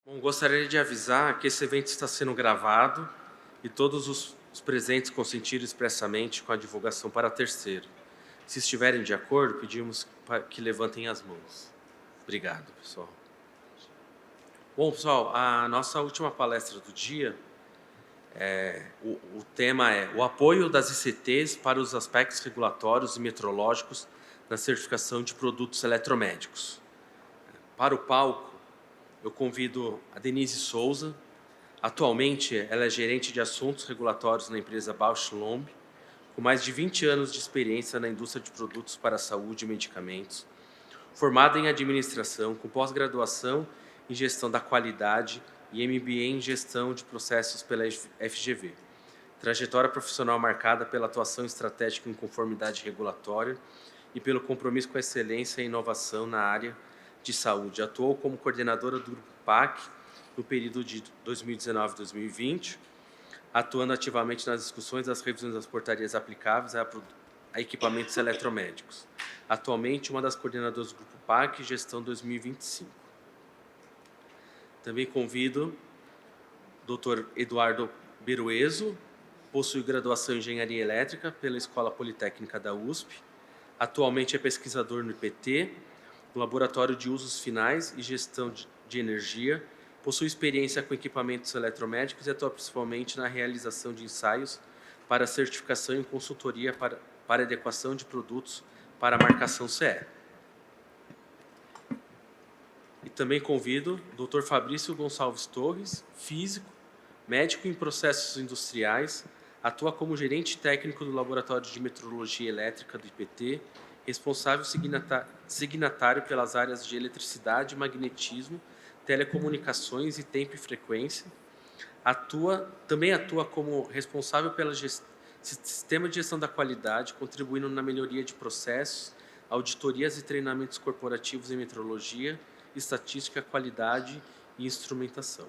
Bom, gostaria de avisar que esse evento está sendo gravado e todos os presentes consentiram expressamente com a divulgação para terceiro. Se estiverem de acordo, pedimos que levantem as mãos. Obrigado, pessoal. Bom, pessoal, a nossa última palestra do dia, o tema é o apoio das ICTs para os aspectos regulatórios e metrológicos na certificação de produtos eletromédicos. Para o palco, eu convido a Denise Souza. Atualmente, ela é gerente de assuntos regulatórios na empresa Bausch Lomb, com mais de 20 anos de experiência na indústria de produtos para a saúde e medicamentos, formada em administração, com pós-graduação em gestão da qualidade e MBA em gestão de processos pela FGV. Trajetória profissional marcada pela atuação estratégica em conformidade regulatória e pelo compromisso com a excelência e inovação na área de saúde. Atuou como coordenadora do Grupo PAC no período de 2019 a 2020, atuando ativamente nas discussões das revisões das portarias aplicáveis a equipamentos eletromédicos. Atualmente, uma das coordenadoras do Grupo PAC, gestão 2025. Também convido o Dr. Eduardo Berueso, possui graduação em Engenharia Elétrica pela Escola Politécnica da USP. Atualmente é pesquisador no IPT, no Laboratório de Usos Finais e Gestão de Energia. Possui experiência com equipamentos eletromédicos e atua principalmente na realização de ensaios para certificação e consultoria para adequação de produtos para a marcação CE. E também convido o Dr. Fabrício Gonçalves Torres, físico, médico em processos industriais, atua como gerente técnico do Laboratório de Metrologia Elétrica do IPT, responsável signatário pelas áreas de eletricidade, magnetismo, telecomunicações e tempo e frequência. Também atua como responsável pelo sistema de gestão da qualidade, contribuindo na melhoria de processos, auditorias e treinamentos corporativos em metrologia, estatística, qualidade e instrumentação.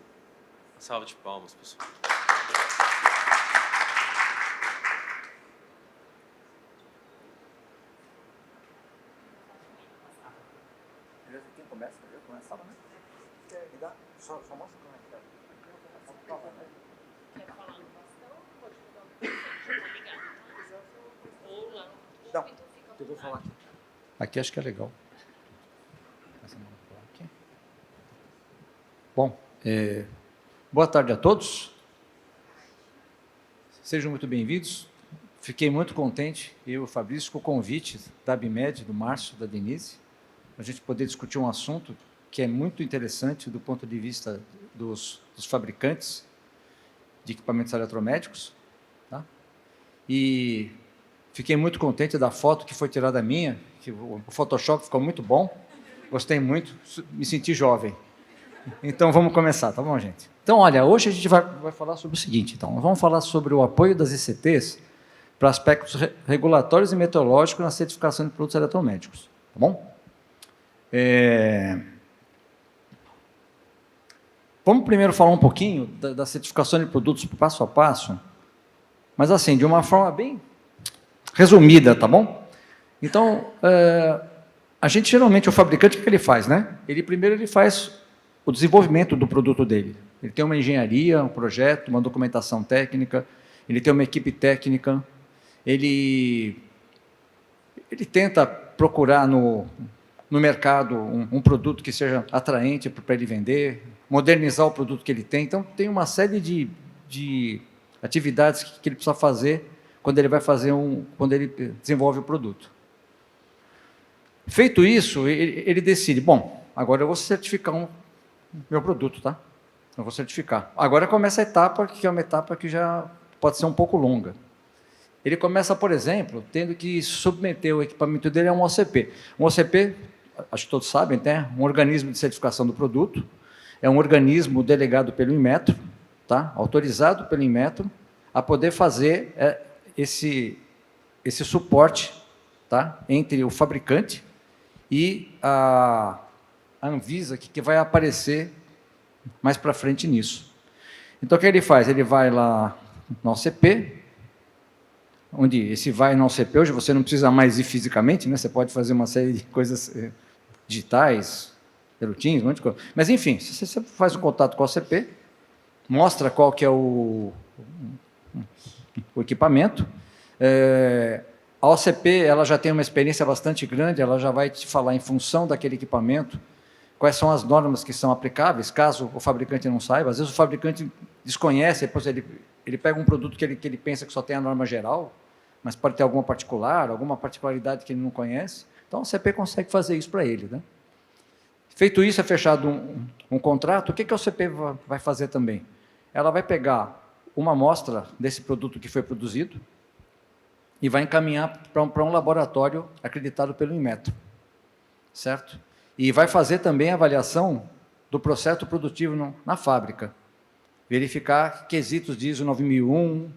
Uma salva de palmas, pessoal. Quem começa? Eu começava, né? Me dá, só mostra como é que tá. Quer falar no bastão? Pode mudar o microfone, obrigada. Ou lá no Não, púlpito, fica à eu vou vontade. falar aqui. Aqui acho que é legal. Aqui. Bom, boa tarde a todos. Sejam muito bem-vindos. Fiquei muito contente, eu e o Fabrício, com o convite da Abimed, do Márcio, da Denise, a gente poder discutir um assunto que é muito interessante do ponto de vista dos fabricantes de equipamentos eletromédicos. Tá? E fiquei muito contente da foto que foi tirada minha, que o Photoshop ficou muito bom, gostei muito, me senti jovem. Então, vamos começar, tá bom, gente? Então, olha, hoje a gente vai falar sobre o seguinte, então, vamos falar sobre o apoio das ICTs para aspectos regulatórios e metrológicos na certificação de produtos eletromédicos, tá bom? Vamos primeiro falar um pouquinho da certificação de produtos passo a passo, mas assim, de uma forma bem resumida, tá bom? Então, a gente geralmente, o fabricante, o que ele faz, né? Primeiro ele faz o desenvolvimento do produto dele. Ele tem uma engenharia, um projeto, uma documentação técnica, ele tem uma equipe técnica, ele tenta procurar no mercado um produto que seja atraente para ele vender, modernizar o produto que ele tem. Então, tem uma série de atividades que ele precisa fazer quando ele quando ele desenvolve o produto. Feito isso, ele decide, bom, agora eu vou certificar meu produto, tá? Eu vou certificar. Agora começa a etapa, que é uma etapa que já pode ser um pouco longa. Ele começa, por exemplo, tendo que submeter o equipamento dele a um OCP. Um OCP, acho que todos sabem, né? Um organismo de certificação do produto, é um organismo delegado pelo Inmetro, tá? Autorizado pelo Inmetro, a poder fazer esse suporte, tá? Entre o fabricante e a Anvisa, que vai aparecer mais para frente nisso. Então, o que ele faz? Ele vai lá no OCP, onde esse vai no OCP, hoje você não precisa mais ir fisicamente, né? Você pode fazer uma série de coisas digitais, Pelotins, um monte de coisa. Mas, enfim, se você faz um contato com a OCP, mostra qual que é o equipamento. A OCP ela já tem uma experiência bastante grande, ela já vai te falar em função daquele equipamento, quais são as normas que são aplicáveis, caso o fabricante não saiba. Às vezes o fabricante desconhece, depois ele pega um produto que ele pensa que só tem a norma geral, mas pode ter alguma particularidade que ele não conhece. Então, a OCP consegue fazer isso para ele, né? Feito isso, é fechado um contrato, o que a OCP vai fazer também? Ela vai pegar uma amostra desse produto que foi produzido e vai encaminhar para um laboratório acreditado pelo Inmetro, certo? E vai fazer também a avaliação do processo produtivo na fábrica, verificar quesitos de ISO 9001,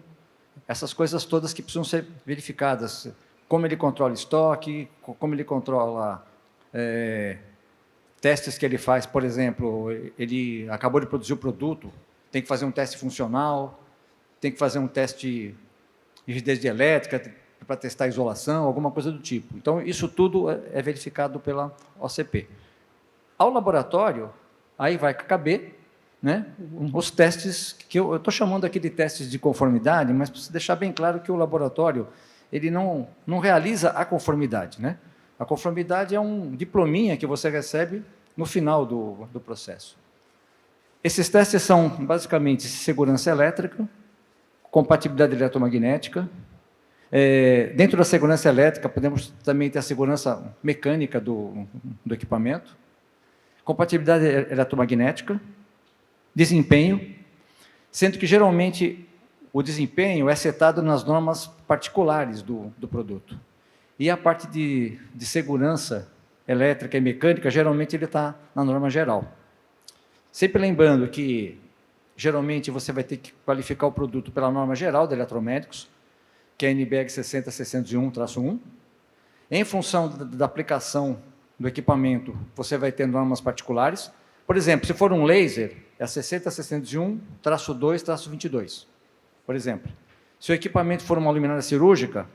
essas coisas todas que precisam ser verificadas, como ele controla estoque, como ele controla testes que ele faz, por exemplo, ele acabou de produzir o produto, tem que fazer um teste funcional, tem que fazer um teste de rigidez de elétrica para testar a isolação, alguma coisa do tipo. Então, isso tudo é verificado pela OCP. Ao laboratório, aí vai caber, né, os testes, que eu estou chamando aqui de testes de conformidade, mas para deixar bem claro que o laboratório ele não realiza a conformidade, né? A conformidade é um diplominha que você recebe no final do processo. Esses testes são, basicamente, segurança elétrica, compatibilidade eletromagnética. Dentro da segurança elétrica, podemos também ter a segurança mecânica do equipamento, compatibilidade eletromagnética, desempenho, sendo que, geralmente, o desempenho é setado nas normas particulares do produto. E a parte de segurança elétrica e mecânica, geralmente, ele está na norma geral. Sempre lembrando que, geralmente, você vai ter que qualificar o produto pela norma geral de eletromédicos, que é a NBR 60601-1. Em função da aplicação do equipamento, você vai ter normas particulares. Por exemplo, se for um laser, é a 60601-2-22. Por exemplo, se o equipamento for uma luminária cirúrgica,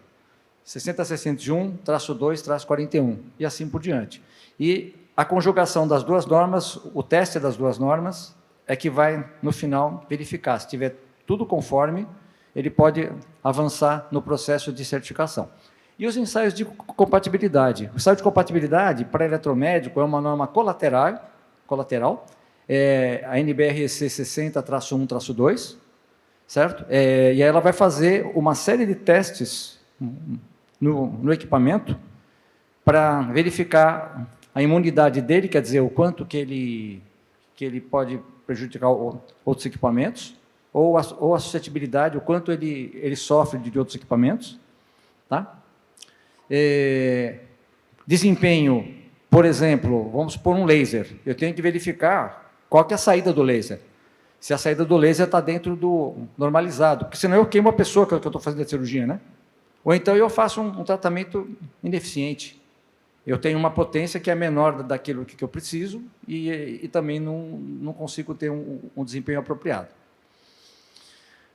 60601-2-41, e assim por diante. E a conjugação das duas normas, o teste das duas normas, é que vai, no final, verificar. Se tiver tudo conforme, ele pode avançar no processo de certificação. E os ensaios de compatibilidade. O ensaio de compatibilidade para eletromédico é uma norma colateral, a NBREC 60-1-2, certo? E aí ela vai fazer uma série de testes no equipamento para verificar a imunidade dele, quer dizer, o quanto que ele pode prejudicar outros equipamentos, ou a suscetibilidade, o quanto ele sofre de outros equipamentos. Tá? Desempenho, por exemplo, vamos supor um laser. Eu tenho que verificar qual que é a saída do laser. Se a saída do laser está dentro do normalizado, porque senão eu queimo a pessoa que eu estou fazendo a cirurgia, né? Ou então eu faço um tratamento ineficiente. Eu tenho uma potência que é menor daquilo que eu preciso e também não consigo ter um desempenho apropriado.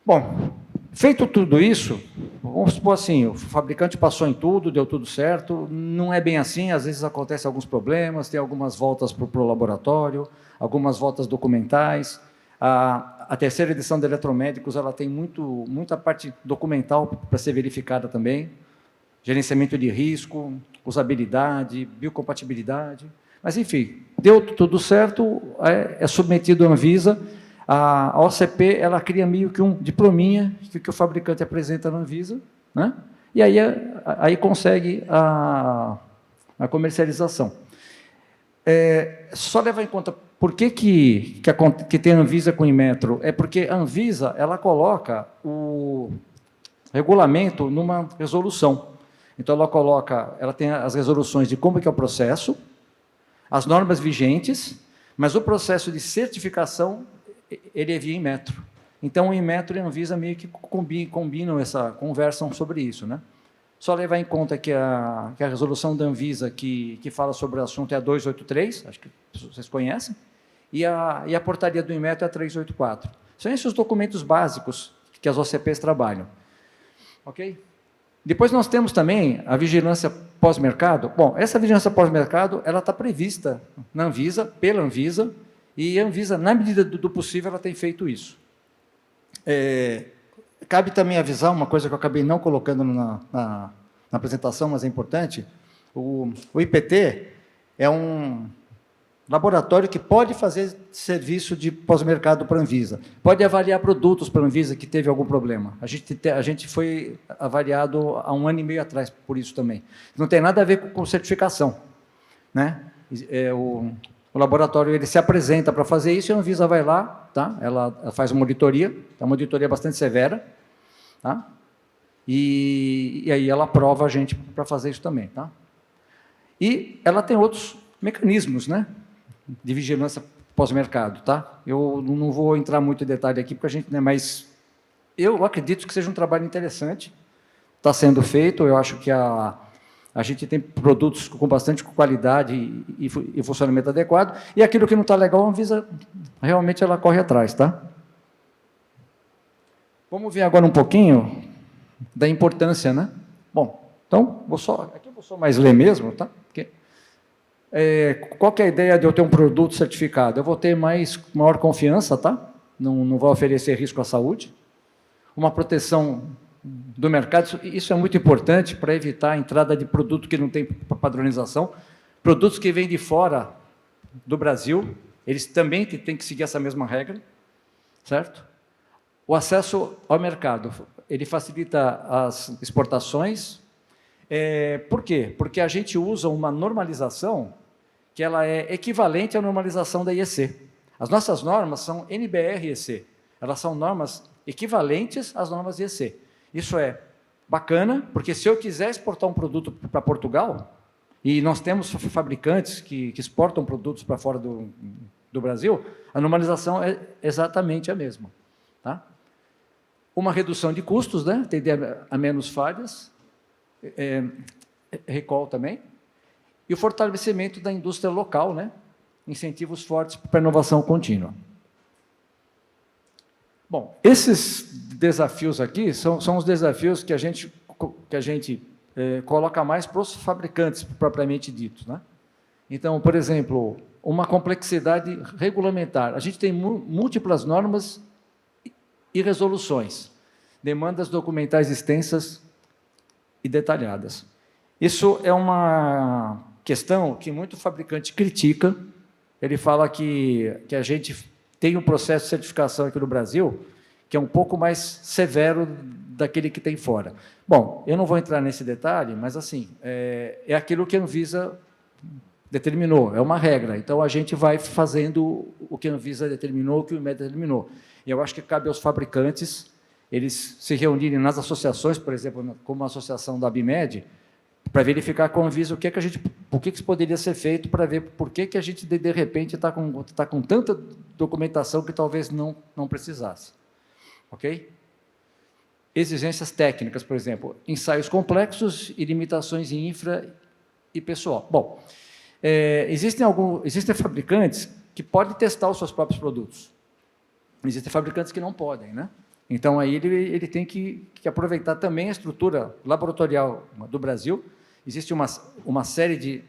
Bom, feito tudo isso, vamos supor assim, o fabricante passou em tudo, deu tudo certo, não é bem assim, às vezes acontecem alguns problemas, tem algumas voltas para o laboratório, algumas voltas documentais. A terceira edição de Eletromédicos ela tem muita parte documental para ser verificada também, gerenciamento de risco, usabilidade, biocompatibilidade. Mas, enfim, deu tudo certo, é submetido à Anvisa. A OCP ela cria meio que um diplominha que o fabricante apresenta na Anvisa, né? E aí consegue a comercialização. Só levar em conta por que tem a Anvisa com o Inmetro. É porque a Anvisa ela coloca o regulamento numa resolução. Então, ela tem as resoluções de como que é o processo, as normas vigentes, mas o processo de certificação, ele é via Inmetro. Então, o Inmetro e a Anvisa meio que combinam conversam sobre isso, né? Só levar em conta que a resolução da Anvisa que fala sobre o assunto é a 283, acho que vocês conhecem, e a portaria do Inmetro é a 384. São esses os documentos básicos que as OCPs trabalham. Ok? Depois nós temos também a vigilância pós-mercado. Bom, essa vigilância pós-mercado, ela está prevista na Anvisa, pela Anvisa, e a Anvisa, na medida do possível, ela tem feito isso. Cabe também avisar uma coisa que eu acabei não colocando na apresentação, mas é importante. O IPT é um laboratório que pode fazer serviço de pós-mercado para a Anvisa. Pode avaliar produtos para a Anvisa que teve algum problema. A gente foi avaliado há 1 ano e meio atrás, por isso também. Não tem nada a ver com certificação, né? O laboratório ele se apresenta para fazer isso e a Anvisa vai lá, tá? Ela faz uma auditoria bastante severa, tá? E aí ela aprova a gente para fazer isso também, tá? E ela tem outros mecanismos, né, de vigilância pós-mercado, tá? Eu não vou entrar muito em detalhe aqui, porque a gente, né, mas eu acredito que seja um trabalho interessante, está sendo feito. Eu acho que a gente tem produtos com bastante qualidade e funcionamento adequado, e aquilo que não está legal, a Anvisa realmente ela corre atrás, tá? Vamos ver agora um pouquinho da importância, né? Bom, então, aqui eu vou só mais ler mesmo, tá? Porque, qual que é a ideia de eu ter um produto certificado? Eu vou ter maior confiança, tá? Não vou oferecer risco à saúde. Uma proteção do mercado, isso é muito importante para evitar a entrada de produto que não tem padronização. Produtos que vêm de fora do Brasil, eles também têm que seguir essa mesma regra, certo? O acesso ao mercado, ele facilita as exportações. Por quê? Porque a gente usa uma normalização que ela é equivalente à normalização da IEC. As nossas normas são NBR-EC. Elas são normas equivalentes às normas IEC. Isso é bacana, porque se eu quiser exportar um produto para Portugal, e nós temos fabricantes que exportam produtos para fora do Brasil, a normalização é exatamente a mesma. Tá? Uma redução de custos, né? Tender a menos falhas, recall também, e o fortalecimento da indústria local, né? Incentivos fortes para a inovação contínua. Bom, esses desafios aqui são os desafios que a gente coloca mais para os fabricantes, propriamente ditos, né? Então, por exemplo, uma complexidade regulamentar. A gente tem múltiplas normas e resoluções, demandas documentais extensas e detalhadas. Isso é uma questão que muito fabricante critica. Ele fala que a gente tem um processo de certificação aqui no Brasil que é um pouco mais severo daquele que tem fora. Bom, eu não vou entrar nesse detalhe, mas assim, é aquilo que a Anvisa determinou, é uma regra. Então, a gente vai fazendo o que a Anvisa determinou, o que o IMED determinou. E eu acho que cabe aos fabricantes eles se reunirem nas associações, por exemplo, como a associação da ABIMED, para verificar com a Anvisa o que isso poderia ser feito, para ver por que a gente, de repente, está com tanta documentação que talvez não precisasse. Ok? Exigências técnicas, por exemplo, ensaios complexos e limitações em infra e pessoal. Bom, existem fabricantes que podem testar os seus próprios produtos. Existem fabricantes que não podem, né? Então, aí ele tem que aproveitar também a estrutura laboratorial do Brasil. Existe uma série de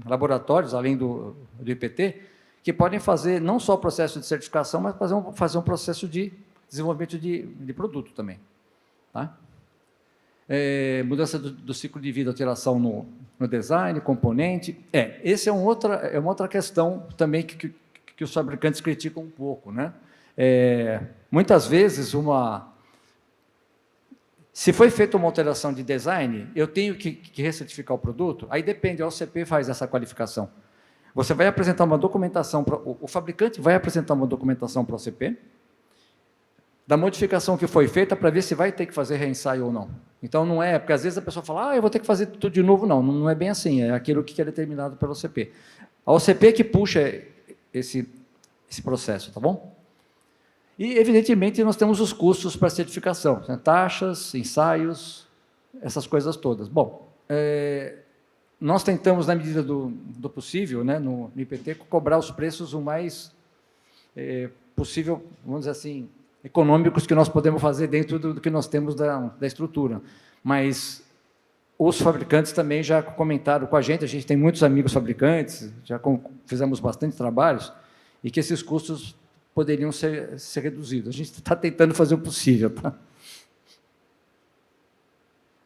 laboratórios, além do IPT, que podem fazer não só o processo de certificação, mas fazer um processo de desenvolvimento de produto também. Tá? Mudança do ciclo de vida, alteração no design, componente. Essa é uma outra questão também que os fabricantes criticam um pouco, né? Muitas vezes, se foi feita uma alteração de design, eu tenho que recertificar o produto, aí depende, a OCP faz essa qualificação. Você vai apresentar uma documentação, o fabricante vai apresentar uma documentação para a OCP, da modificação que foi feita para ver se vai ter que fazer reensaio ou não. Então, não é, porque às vezes a pessoa fala, eu vou ter que fazer tudo de novo. Não é bem assim, é aquilo que é determinado pela OCP. A OCP que puxa esse processo, tá bom? E, evidentemente, nós temos os custos para a certificação, né? Taxas, ensaios, essas coisas todas. Bom, nós tentamos, na medida do possível, né, no IPT, cobrar os preços o mais possível, vamos dizer assim, econômicos que nós podemos fazer dentro do que nós temos da estrutura. Mas os fabricantes também já comentaram com a gente tem muitos amigos fabricantes, já fizemos bastante trabalhos, e que esses custos poderiam ser reduzidos. A gente está tentando fazer o possível. Tá?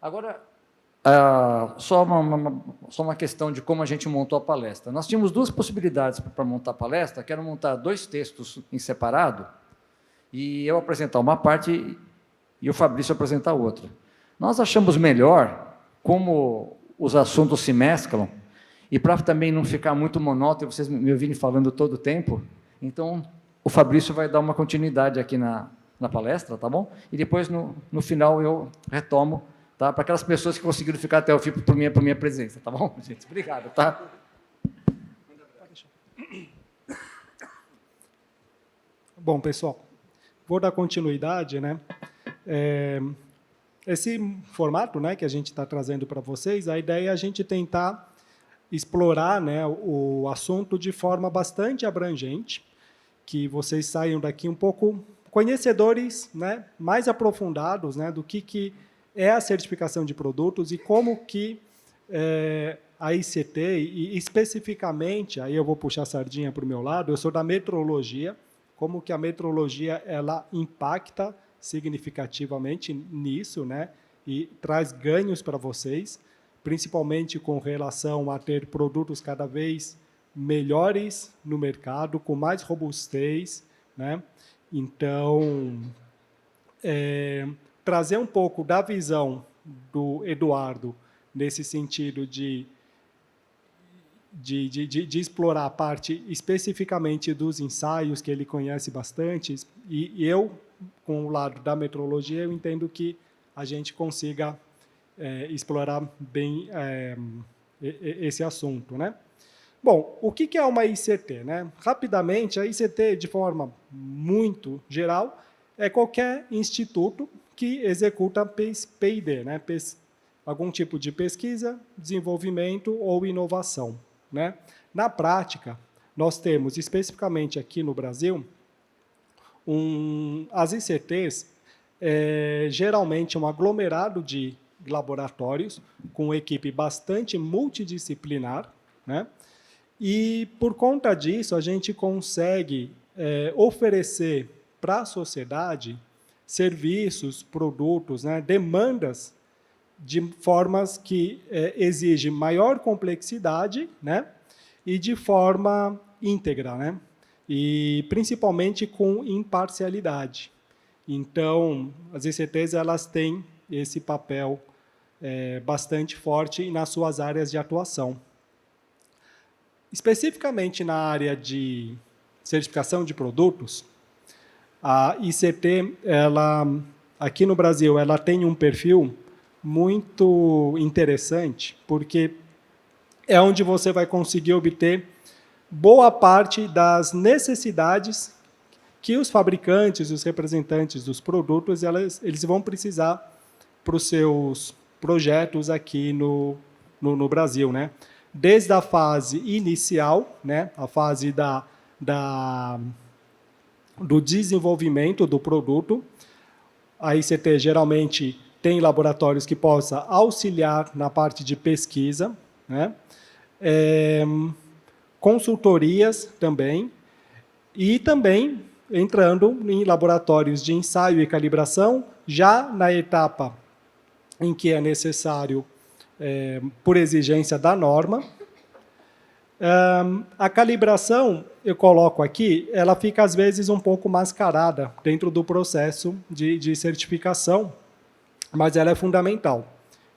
Agora, só uma questão de como a gente montou a palestra. Nós tínhamos duas possibilidades para montar a palestra, que era montar 2 textos em separado, e eu apresentar uma parte e o Fabrício apresentar outra. Nós achamos melhor, como os assuntos se mesclam, e para também não ficar muito monótono, vocês me ouvirem falando todo o tempo, então o Fabrício vai dar uma continuidade aqui na palestra, tá bom? E depois, no final, eu retomo, tá? Para aquelas pessoas que conseguiram ficar até o fim por minha presença, tá bom, gente? Obrigado, tá? Bom, pessoal, vou dar continuidade, né? Esse formato, né, que a gente está trazendo para vocês, a ideia é a gente tentar explorar, né, o assunto de forma bastante abrangente, que vocês saiam daqui um pouco conhecedores, né, mais aprofundados, né, do que é a certificação de produtos e como que a ICT, e especificamente, aí eu vou puxar a sardinha para o meu lado, eu sou da metrologia, como que a metrologia ela impacta significativamente nisso, né, e traz ganhos para vocês, principalmente com relação a ter produtos cada vez melhores no mercado, com mais robustez, né? Então, trazer um pouco da visão do Eduardo nesse sentido de explorar a parte especificamente dos ensaios, que ele conhece bastante, e eu, com o lado da metrologia, eu entendo que a gente consiga explorar bem esse assunto, né? Bom, o que é uma ICT, né? Rapidamente, a ICT, de forma muito geral, é qualquer instituto que executa P&D, né? Algum tipo de pesquisa, desenvolvimento ou inovação, né? Na prática, nós temos, especificamente aqui no Brasil, as ICTs, geralmente um aglomerado de laboratórios com equipe bastante multidisciplinar, né? E, por conta disso, a gente consegue oferecer para a sociedade serviços, produtos, né, demandas de formas que exigem maior complexidade, né, e de forma íntegra, né, e principalmente com imparcialidade. Então, as ICTs elas têm esse papel bastante forte nas suas áreas de atuação. Especificamente na área de certificação de produtos, a ICT, aqui no Brasil, ela tem um perfil muito interessante, porque é onde você vai conseguir obter boa parte das necessidades que os fabricantes, os representantes dos produtos, eles vão precisar para os seus projetos aqui no Brasil, né? Desde a fase inicial, né, a fase do desenvolvimento do produto, a ICT geralmente tem laboratórios que possam auxiliar na parte de pesquisa, né, consultorias também, e também entrando em laboratórios de ensaio e calibração, já na etapa em que é necessário por exigência da norma. A calibração, eu coloco aqui, ela fica, às vezes, um pouco mascarada dentro do processo de certificação, mas ela é fundamental.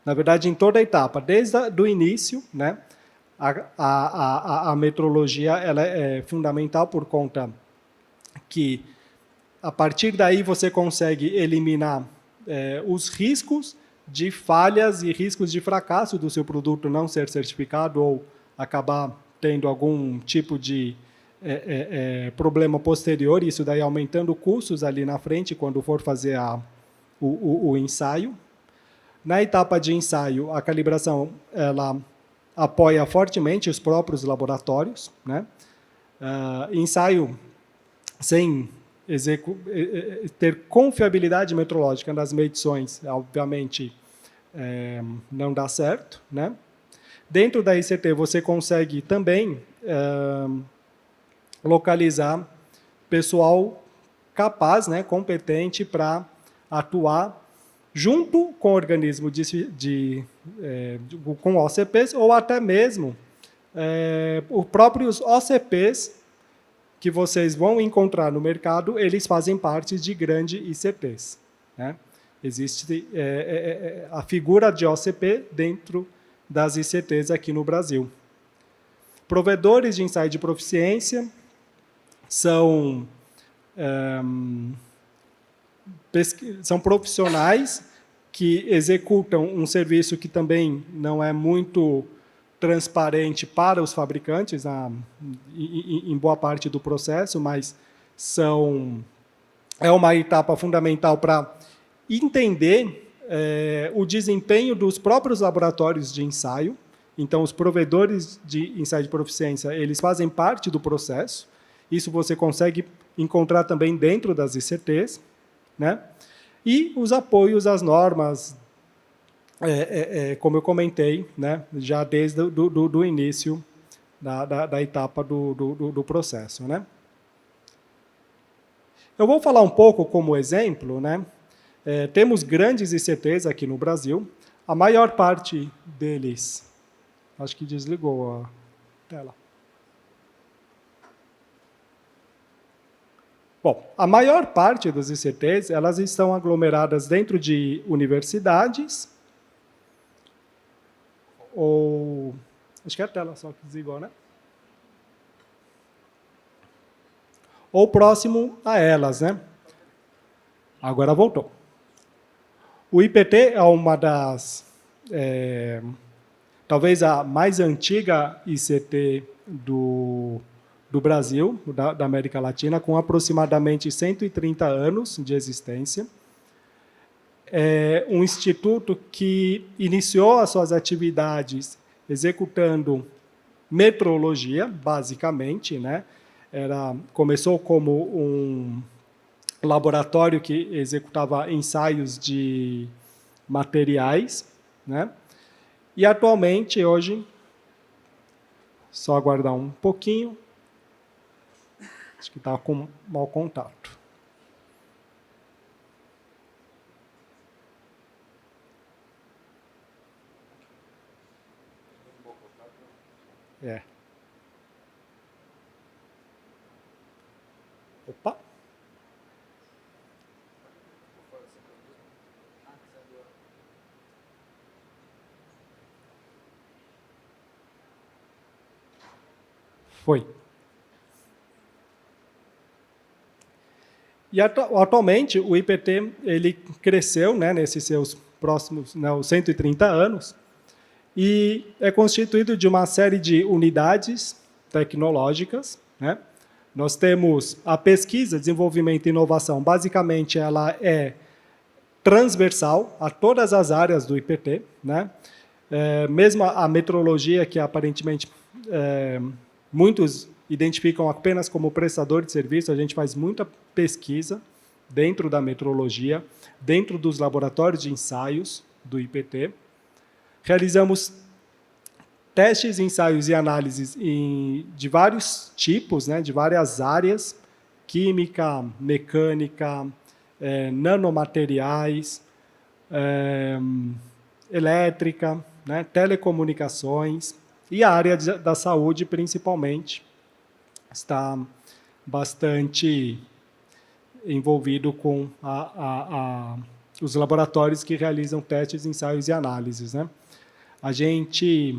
Na verdade, em toda a etapa, desde o início, né, a metrologia ela é fundamental por conta que, a partir daí, você consegue eliminar os riscos de falhas e riscos de fracasso do seu produto não ser certificado ou acabar tendo algum tipo de problema posterior, isso daí aumentando custos ali na frente, quando for fazer o ensaio. Na etapa de ensaio, a calibração ela apoia fortemente os próprios laboratórios, né? Ensaio sem ter confiabilidade metrológica nas medições, obviamente, não dá certo, né? Dentro da ICT, você consegue também localizar pessoal capaz, né, competente para atuar junto com o organismo com OCPs, ou até mesmo os próprios OCPs que vocês vão encontrar no mercado, eles fazem parte de grandes ICTs, né? Existe a figura de OCP dentro das ICTs aqui no Brasil. Provedores de ensaio de proficiência são profissionais que executam um serviço que também não é muito transparente para os fabricantes, em boa parte do processo, mas é uma etapa fundamental para entender o desempenho dos próprios laboratórios de ensaio. Então, os provedores de ensaio de proficiência, eles fazem parte do processo. Isso você consegue encontrar também dentro das ICTs, né? E os apoios às normas, como eu comentei, né, já desde o início da etapa do processo, né? Eu vou falar um pouco como exemplo, né? Temos grandes ICTs aqui no Brasil. A maior parte deles... Acho que desligou a tela. Bom, a maior parte dos ICTs, elas estão aglomeradas dentro de universidades, ou... Acho que é a tela só que desligou, né? Ou próximo a elas, né? Agora voltou. O IPT é uma das... talvez a mais antiga ICT do Brasil, da América Latina, com aproximadamente 130 anos de existência. É um instituto que iniciou as suas atividades executando metrologia, basicamente, né? Começou como um laboratório que executava ensaios de materiais, né? E, atualmente, hoje, só aguardar um pouquinho, acho que está com mau contato. Opa! Foi. E atualmente o IPT ele cresceu, né, nesses seus próximos, né, os 130 anos, e é constituído de uma série de unidades tecnológicas, né? Nós temos a pesquisa, desenvolvimento e inovação. Basicamente, ela é transversal a todas as áreas do IPT, né? Mesmo a metrologia, que aparentemente muitos identificam apenas como prestador de serviço, a gente faz muita pesquisa dentro da metrologia, dentro dos laboratórios de ensaios do IPT. Realizamos testes, ensaios e análises de vários tipos, né, de várias áreas, química, mecânica, nanomateriais, elétrica, né, telecomunicações, e a área da saúde, principalmente, está bastante envolvido com os laboratórios que realizam testes, ensaios e análises, né? A gente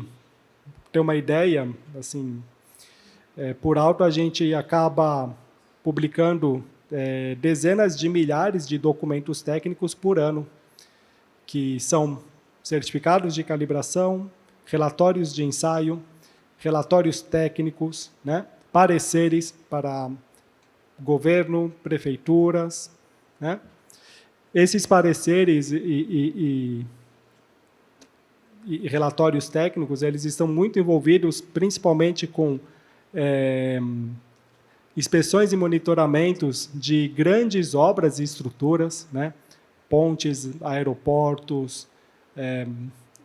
tem uma ideia, assim, por alto, a gente acaba publicando dezenas de milhares de documentos técnicos por ano, que são certificados de calibração, relatórios de ensaio, relatórios técnicos, né? Pareceres para governo, prefeituras, né? Esses pareceres e relatórios técnicos, eles estão muito envolvidos, principalmente com inspeções e monitoramentos de grandes obras e estruturas, né? Pontes, aeroportos,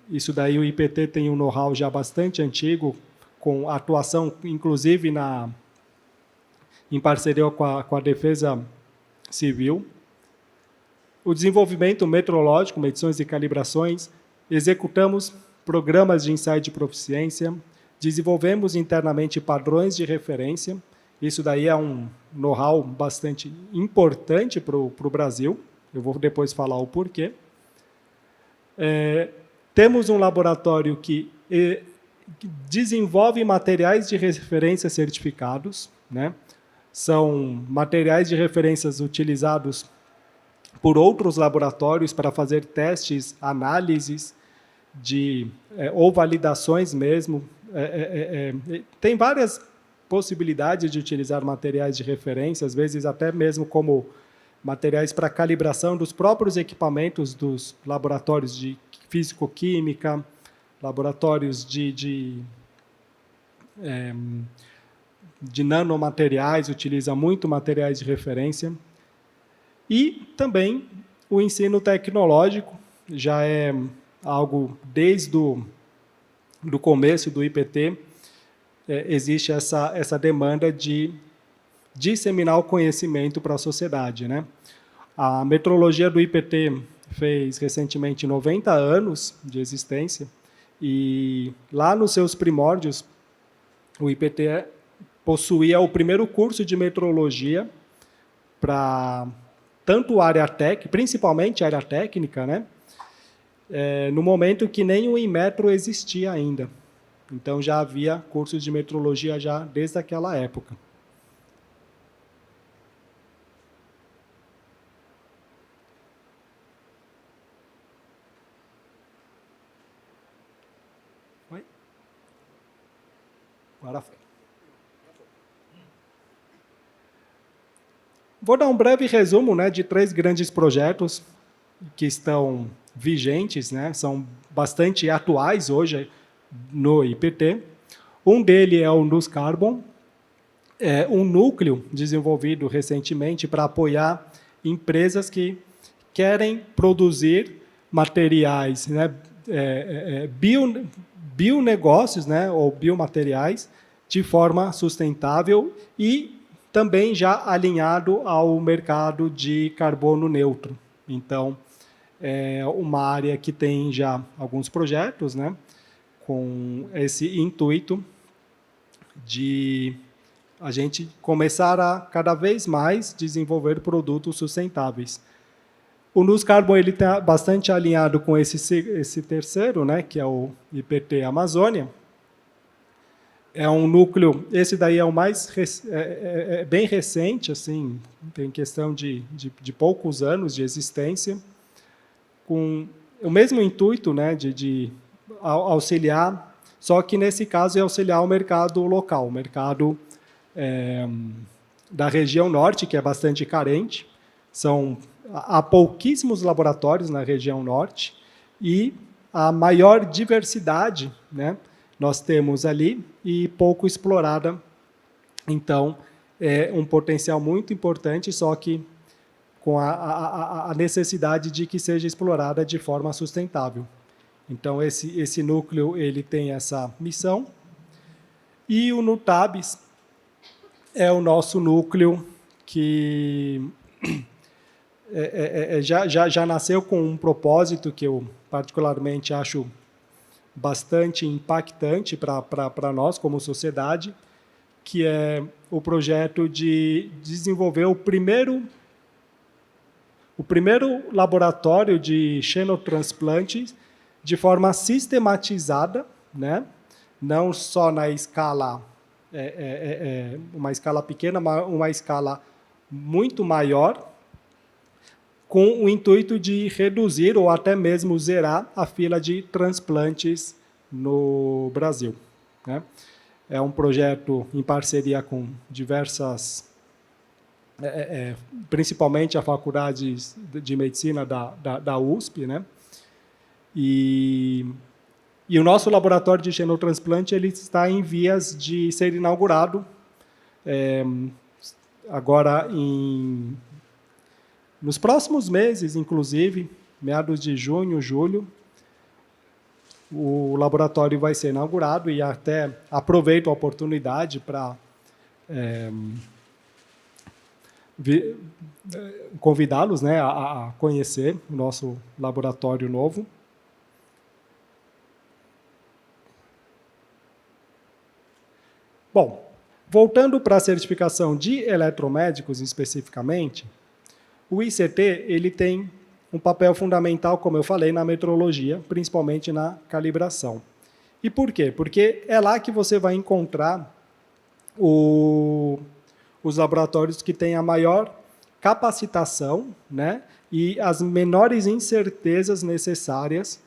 Isso daí o IPT tem um know-how já bastante antigo, com atuação, inclusive, em parceria com a Defesa Civil. O desenvolvimento metrológico, medições e calibrações, executamos programas de ensaio de proficiência, desenvolvemos internamente padrões de referência. Isso daí é um know-how bastante importante para o Brasil. Eu vou depois falar o porquê. Temos um laboratório que desenvolve materiais de referência certificados, né? São materiais de referências utilizados por outros laboratórios para fazer testes, análises ou validações mesmo. Tem várias possibilidades de utilizar materiais de referência, às vezes até mesmo como materiais para calibração dos próprios equipamentos dos laboratórios de físico-química, laboratórios de nanomateriais, utiliza muito materiais de referência. E também o ensino tecnológico, já é algo desde do começo do IPT, existe essa demanda de disseminar o conhecimento para a sociedade, né? A metrologia do IPT fez recentemente 90 anos de existência e lá nos seus primórdios o IPT possuía o primeiro curso de metrologia para tanto a área técnica, principalmente a área técnica, né? No momento que nem o Inmetro existia ainda. Então já havia cursos de metrologia já desde aquela época. Oi? Agora foi. Vou dar um breve resumo, né, de 3 grandes projetos que estão vigentes, né, são bastante atuais hoje no IPT. Um deles é o NUS Carbon, um núcleo desenvolvido recentemente para apoiar empresas que querem produzir materiais, né, bionegócios, né, ou biomateriais de forma sustentável e também já alinhado ao mercado de carbono neutro. Então, é uma área que tem já alguns projetos, né, com esse intuito de a gente começar a cada vez mais desenvolver produtos sustentáveis. O NUS Carbon ele está bastante alinhado com esse terceiro, né, que é o IPT Amazônia. É um núcleo, esse daí é o mais bem recente, assim, tem questão de poucos anos de existência, com o mesmo intuito, né, de auxiliar, só que nesse caso é auxiliar o mercado local, o mercado da região norte, que é bastante carente. Há pouquíssimos laboratórios na região norte e a maior diversidade, né, nós temos ali e pouco explorada. Então, é um potencial muito importante, só que com a necessidade de que seja explorada de forma sustentável. Então, esse núcleo ele tem essa missão. E o NUTABS é o nosso núcleo que já nasceu com um propósito que eu particularmente acho bastante impactante para nós como sociedade, que é o projeto de desenvolver o primeiro laboratório de xenotransplantes de forma sistematizada, né? Não só na escala, uma escala pequena, mas uma escala muito maior, com o intuito de reduzir ou até mesmo zerar a fila de transplantes no Brasil, né? É um projeto em parceria com diversas, principalmente a Faculdade de Medicina da USP, né? E o nosso laboratório de xenotransplante ele está em vias de ser inaugurado agora nos próximos meses, inclusive, meados de junho, julho, o laboratório vai ser inaugurado e até aproveito a oportunidade para convidá-los, né, a conhecer o nosso laboratório novo. Bom, voltando para a certificação de eletromédicos especificamente, o ICT ele tem um papel fundamental, como eu falei, na metrologia, principalmente na calibração. E por quê? Porque é lá que você vai encontrar os laboratórios que têm a maior capacitação, né, e as menores incertezas necessárias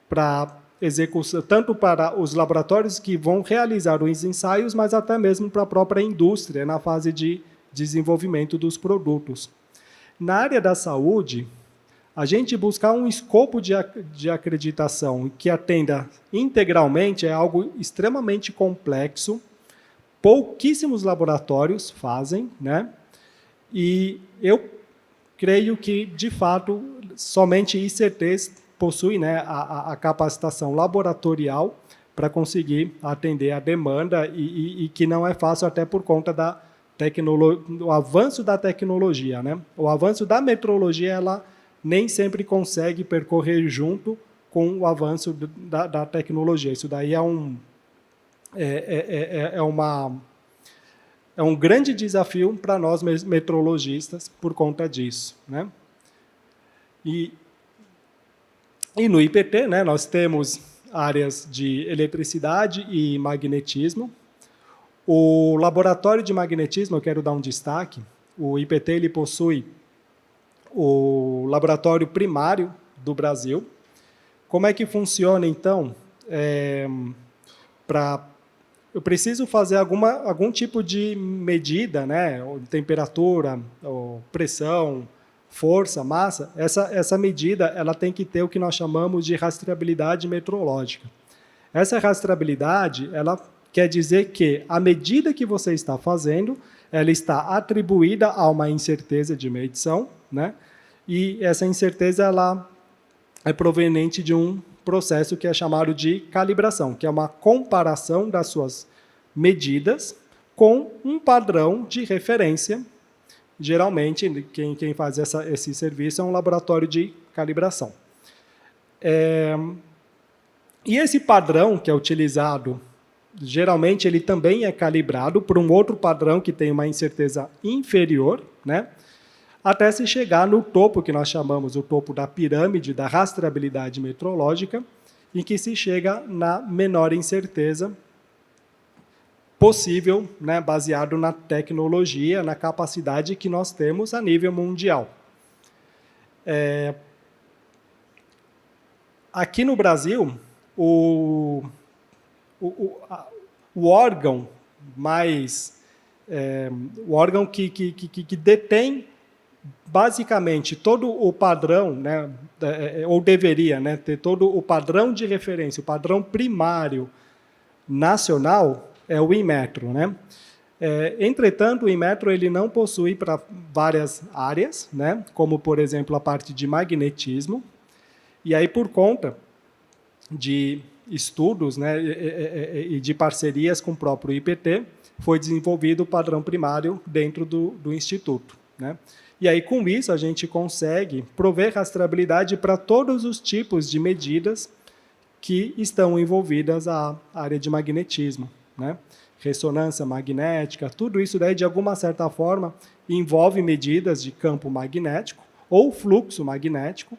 para execução, tanto para os laboratórios que vão realizar os ensaios, mas até mesmo para a própria indústria, na fase de desenvolvimento dos produtos. Na área da saúde, a gente buscar um escopo de acreditação que atenda integralmente é algo extremamente complexo, pouquíssimos laboratórios fazem, né? E eu creio que, de fato, somente ICTs possuem, né, a capacitação laboratorial para conseguir atender a demanda e que não é fácil até por conta do avanço da tecnologia, né? O avanço da metrologia ela nem sempre consegue percorrer junto com o avanço da tecnologia. Isso daí é um grande desafio para nós metrologistas por conta disso, né? E no IPT, né, nós temos áreas de eletricidade e magnetismo. O laboratório de magnetismo, eu quero dar um destaque. O IPT ele possui o laboratório primário do Brasil. Como é que funciona, então? Eu preciso fazer algum tipo de medida, né? Temperatura, pressão, força, massa. Essa medida ela tem que ter o que nós chamamos de rastreabilidade metrológica. Essa rastreabilidade ela quer dizer que a medida que você está fazendo ela está atribuída a uma incerteza de medição, né? E essa incerteza ela é proveniente de um processo que é chamado de calibração, que é uma comparação das suas medidas com um padrão de referência. Geralmente, quem faz esse serviço é um laboratório de calibração. E esse padrão que é utilizado, geralmente ele também é calibrado por um outro padrão que tem uma incerteza inferior, né? Até se chegar no topo, que nós chamamos o topo da pirâmide da rastreabilidade metrológica, em que se chega na menor incerteza possível, né, baseado na tecnologia, na capacidade que nós temos a nível mundial. Aqui no Brasil, o órgão o órgão que detém basicamente todo o padrão, né, ou deveria, né, ter todo o padrão de referência, o padrão primário nacional é o Inmetro, né? Entretanto, o Inmetro ele não possui para várias áreas, né, como, por exemplo, a parte de magnetismo, e aí, por conta de estudos, né, e de parcerias com o próprio IPT, foi desenvolvido o padrão primário dentro do Instituto, né? E aí, com isso, a gente consegue prover rastreabilidade para todos os tipos de medidas que estão envolvidas à área de magnetismo, né? Ressonância magnética, tudo isso daí, de alguma certa forma, envolve medidas de campo magnético ou fluxo magnético,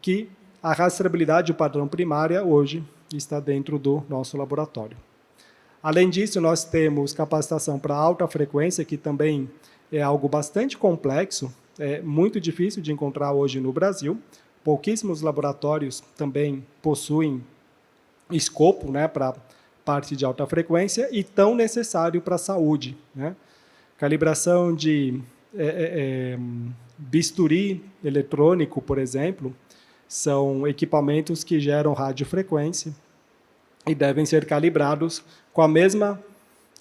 que a rastreabilidade, o padrão primária, hoje está dentro do nosso laboratório. Além disso, nós temos capacitação para alta frequência, que também é algo bastante complexo, é muito difícil de encontrar hoje no Brasil. Pouquíssimos laboratórios também possuem escopo, né, para parte de alta frequência e tão necessário para a saúde, né? Calibração de bisturi eletrônico, por exemplo, são equipamentos que geram radiofrequência e devem ser calibrados com a mesma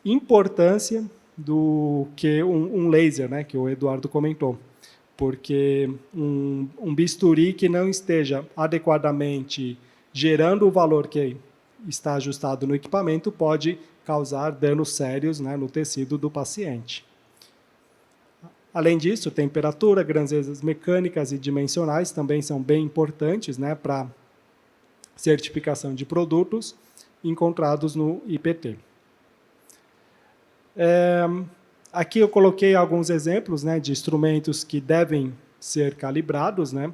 importância do que um laser, né, que o Eduardo comentou. Porque um bisturi que não esteja adequadamente gerando o valor que está ajustado no equipamento, pode causar danos sérios, né, no tecido do paciente. Além disso, temperatura, grandezas mecânicas e dimensionais também são bem importantes, né, para certificação de produtos encontrados no IPT. Aqui eu coloquei alguns exemplos, né, de instrumentos que devem ser calibrados, né,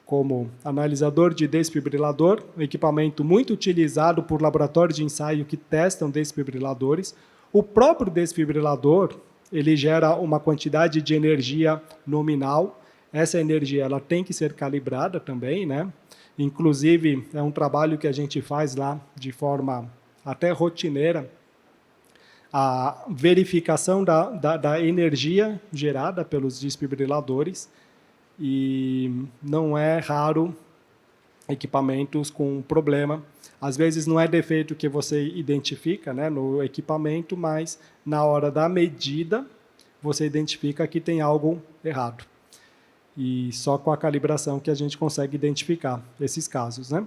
como analisador de desfibrilador, um equipamento muito utilizado por laboratórios de ensaio que testam desfibriladores. O próprio desfibrilador, ele gera uma quantidade de energia nominal. Essa energia ela tem que ser calibrada também, né? Inclusive, é um trabalho que a gente faz lá de forma até rotineira, a verificação da energia gerada pelos desfibriladores, e não é raro equipamentos com problema. Às vezes não é defeito que você identifica, né, no equipamento, mas na hora da medida você identifica que tem algo errado. E só com a calibração que a gente consegue identificar esses casos, né?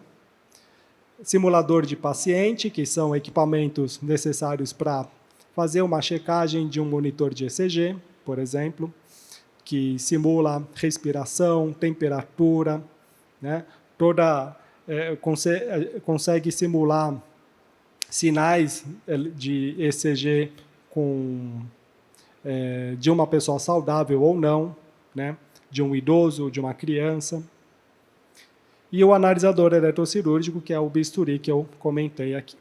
Simulador de paciente, que são equipamentos necessários para fazer uma checagem de um monitor de ECG, por exemplo, que simula respiração, temperatura, né? Consegue simular sinais de ECG de uma pessoa saudável ou não, né? De um idoso, de uma criança. E o analisador eletrocirúrgico, que é o bisturi que eu comentei aqui.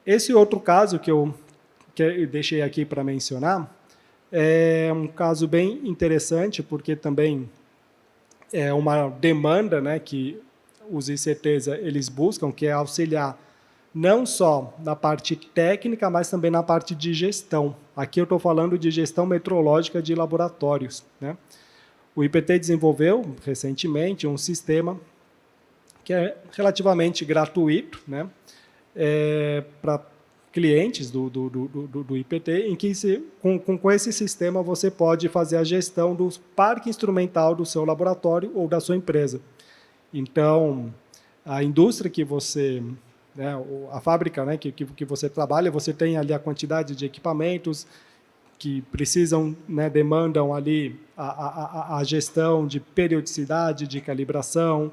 Esse outro caso que eu deixei aqui para mencionar é um caso bem interessante, porque também é uma demanda, né, que os ICTs eles buscam, que é auxiliar não só na parte técnica, mas também na parte de gestão. Aqui eu estou falando de gestão metrológica de laboratórios, né? O IPT desenvolveu recentemente um sistema que é relativamente gratuito, né, para clientes do IPT, em que com esse sistema você pode fazer a gestão do parque instrumental do seu laboratório ou da sua empresa. Então, a indústria que você, né, a fábrica, né, que você trabalha, você tem ali a quantidade de equipamentos que precisam, né, demandam ali a gestão de periodicidade, de calibração,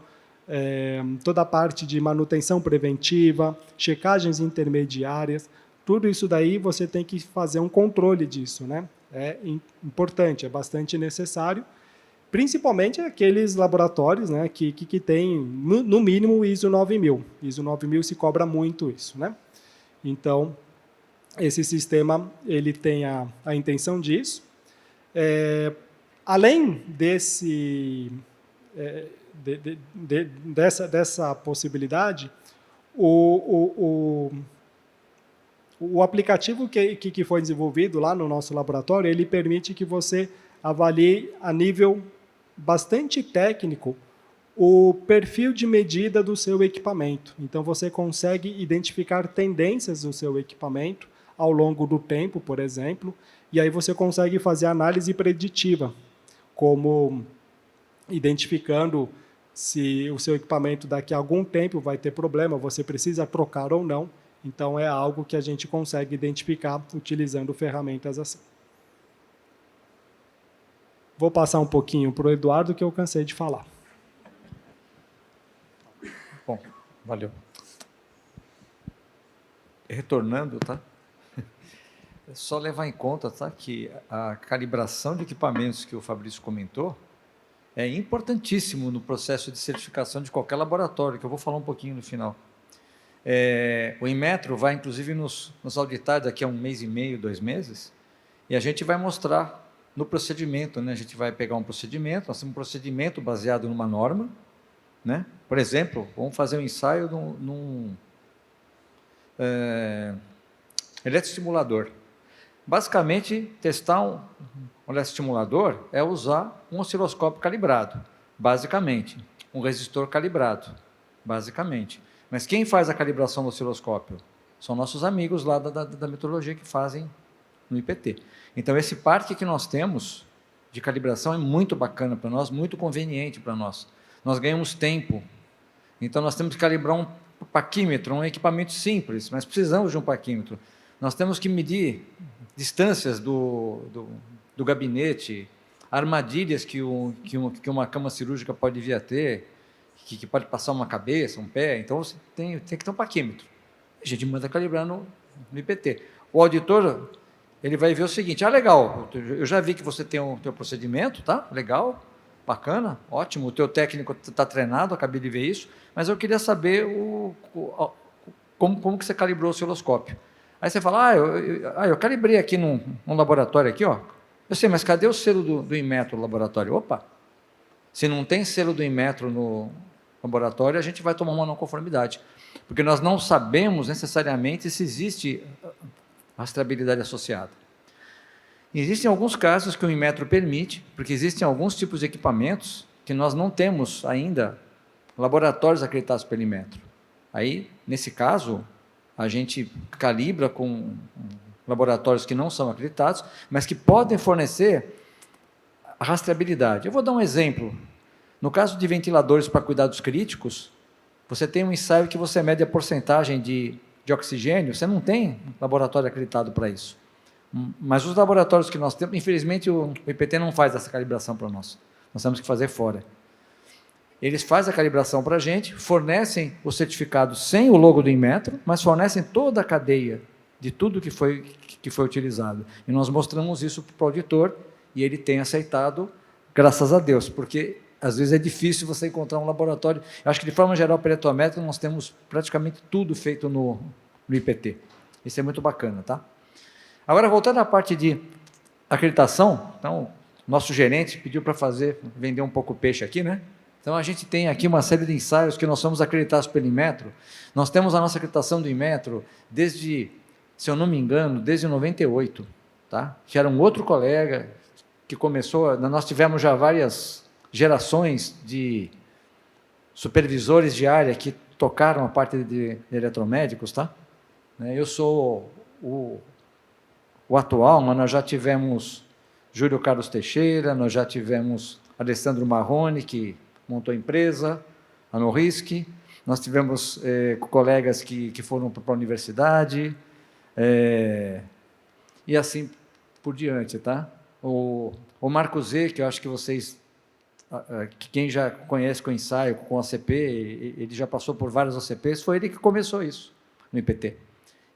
toda a parte de manutenção preventiva, checagens intermediárias, tudo isso daí você tem que fazer um controle disso, né? É importante, é bastante necessário, principalmente aqueles laboratórios, né, que têm, no mínimo, ISO 9000. ISO 9000 se cobra muito isso, né? Então, esse sistema ele tem a intenção disso. Além dessa possibilidade, o aplicativo que foi desenvolvido lá no nosso laboratório, ele permite que você avalie a nível bastante técnico o perfil de medida do seu equipamento. Então, você consegue identificar tendências do seu equipamento ao longo do tempo, por exemplo, e aí você consegue fazer análise preditiva, como identificando se o seu equipamento daqui a algum tempo vai ter problema, você precisa trocar ou não. Então, é algo que a gente consegue identificar utilizando ferramentas assim. Vou passar um pouquinho para o Eduardo, que eu cansei de falar. Bom, valeu. Retornando, tá? É só levar em conta, tá, que a calibração de equipamentos que o Fabrício comentou é importantíssimo no processo de certificação de qualquer laboratório, que eu vou falar um pouquinho no final. O Inmetro vai, inclusive, nos auditar daqui a 1 mês e meio, 2 meses, e a gente vai mostrar no procedimento, né? A gente vai pegar um procedimento, nós temos um procedimento baseado numa norma, né? Por exemplo, vamos fazer um ensaio num eletroestimulador. Basicamente, testar um eletroestimulador é usar um osciloscópio calibrado, basicamente, um resistor calibrado, basicamente. Mas quem faz a calibração do osciloscópio? São nossos amigos lá da metrologia que fazem no IPT. Então, esse parque que nós temos de calibração é muito bacana para nós, muito conveniente para nós. Nós ganhamos tempo. Então, nós temos que calibrar um paquímetro, um equipamento simples, mas precisamos de um paquímetro. Nós temos que medir distâncias do gabinete, armadilhas que uma cama cirúrgica pode vir a ter, que pode passar uma cabeça, um pé. Então, você tem que ter um paquímetro. A gente manda calibrar no IPT. O auditor, ele vai ver o seguinte: legal, eu já vi que você tem o teu procedimento, tá? Legal, bacana, ótimo, o teu técnico está treinado, acabei de ver isso, mas eu queria saber como que você calibrou o osciloscópio. Aí você fala, eu calibrei aqui num laboratório aqui, ó. Eu sei, mas cadê o selo do Inmetro no laboratório? Opa, se não tem selo do Inmetro no laboratório, a gente vai tomar uma não conformidade, porque nós não sabemos necessariamente se existe rastreabilidade associada. Existem alguns casos que o Inmetro permite, porque existem alguns tipos de equipamentos que nós não temos ainda laboratórios acreditados pelo Inmetro. Aí, nesse caso, a gente calibra com laboratórios que não são acreditados, mas que podem fornecer a rastreabilidade. Eu vou dar um exemplo. No caso de ventiladores para cuidados críticos, você tem um ensaio que você mede a porcentagem de oxigênio, você não tem laboratório acreditado para isso. Mas os laboratórios que nós temos, infelizmente o IPT não faz essa calibração para nós. Nós temos que fazer fora. Eles fazem a calibração para a gente, fornecem o certificado sem o logo do Inmetro, mas fornecem toda a cadeia de tudo que foi utilizado. E nós mostramos isso para o auditor e ele tem aceitado, graças a Deus, porque às vezes é difícil você encontrar um laboratório. Eu acho que, de forma geral, para eletrométrica, nós temos praticamente tudo feito no IPT. Isso é muito bacana, tá? Agora, voltando à parte de acreditação, então, nosso gerente pediu para vender um pouco o peixe aqui, né? Então, a gente tem aqui uma série de ensaios que nós somos acreditados pelo Inmetro. Nós temos a nossa acreditação do Inmetro desde, se eu não me engano, desde 98, tá? Que era um outro colega que começou, nós tivemos já várias gerações de supervisores de área que tocaram a parte de eletromédicos, tá? Eu sou o atual, mas nós já tivemos Júlio Carlos Teixeira, nós já tivemos Alessandro Marrone, que montou a empresa, a Norrisc, nós tivemos colegas que foram para a universidade, e assim por diante, tá? O Marco Z, que eu acho que vocês, quem já conhece com o ensaio, com a OCP, ele já passou por várias OCPs, foi ele que começou isso no IPT.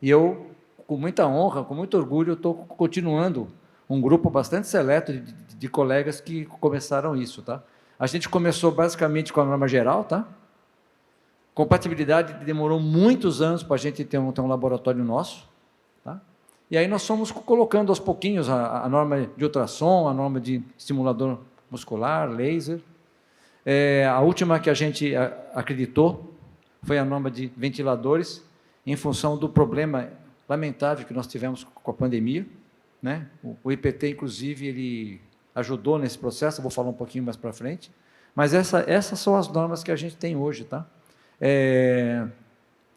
E eu, com muita honra, com muito orgulho, estou continuando um grupo bastante seleto de colegas que começaram isso, tá? A gente começou basicamente com a norma geral, tá? Compatibilidade demorou muitos anos para a gente ter um laboratório nosso, tá? E aí nós fomos colocando aos pouquinhos a norma de ultrassom, a norma de estimulador muscular, laser. A última que a gente acreditou foi a norma de ventiladores, em função do problema lamentável que nós tivemos com a pandemia, né? O IPT, inclusive, ele ajudou nesse processo, eu vou falar um pouquinho mais para frente, mas essas são as normas que a gente tem hoje, tá?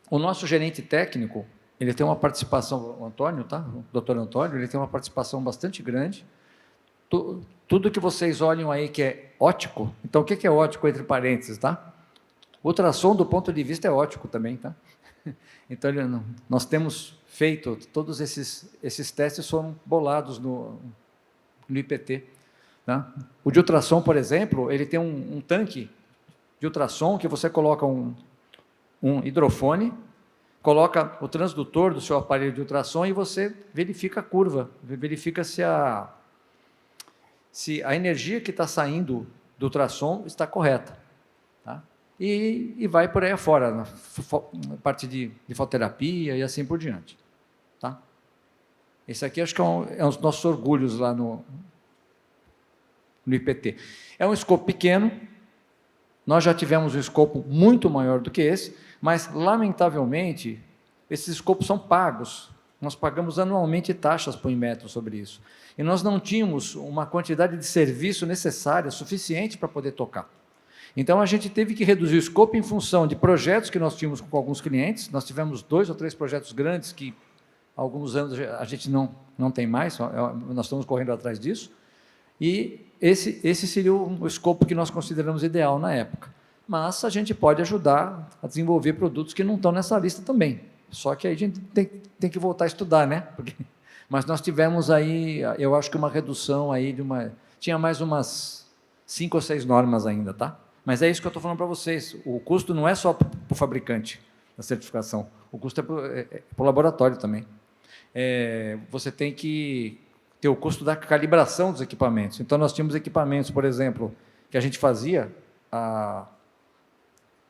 O nosso gerente técnico, ele tem uma participação, o Antônio, tá? O doutor Antônio, ele tem uma participação bastante grande. Tudo que vocês olham aí que é ótico, então o que é ótico entre parênteses, tá? O ultrassom, do ponto de vista, é ótico também, tá? Então, nós temos feito, todos esses testes foram bolados no IPT. Tá? O de ultrassom, por exemplo, ele tem um tanque de ultrassom que você coloca um hidrofone, coloca o transdutor do seu aparelho de ultrassom e você verifica a curva, verifica se a energia que está saindo do ultrassom está correta. Tá? E vai por aí afora, na parte de fototerapia e assim por diante. Tá? Esse aqui acho que é um dos nossos orgulhos lá no IPT. É um escopo pequeno, nós já tivemos um escopo muito maior do que esse, mas, lamentavelmente, esses escopos são pagos. Nós pagamos anualmente taxas para o Inmetro sobre isso. E nós não tínhamos uma quantidade de serviço necessária, suficiente para poder tocar. Então, a gente teve que reduzir o escopo em função de projetos que nós tínhamos com alguns clientes. Nós tivemos 2 ou 3 projetos grandes que, há alguns anos, a gente não tem mais, nós estamos correndo atrás disso. E esse seria o escopo que nós consideramos ideal na época. Mas a gente pode ajudar a desenvolver produtos que não estão nessa lista também. Só que aí a gente tem que voltar a estudar, né? Mas nós tivemos aí, eu acho que uma redução aí de tinha mais umas 5 ou 6 normas ainda, tá? Mas é isso que eu estou falando para vocês. O custo não é só para o fabricante da certificação, o custo é para o laboratório também. Você tem que ter o custo da calibração dos equipamentos. Então, nós tínhamos equipamentos, por exemplo, que a gente fazia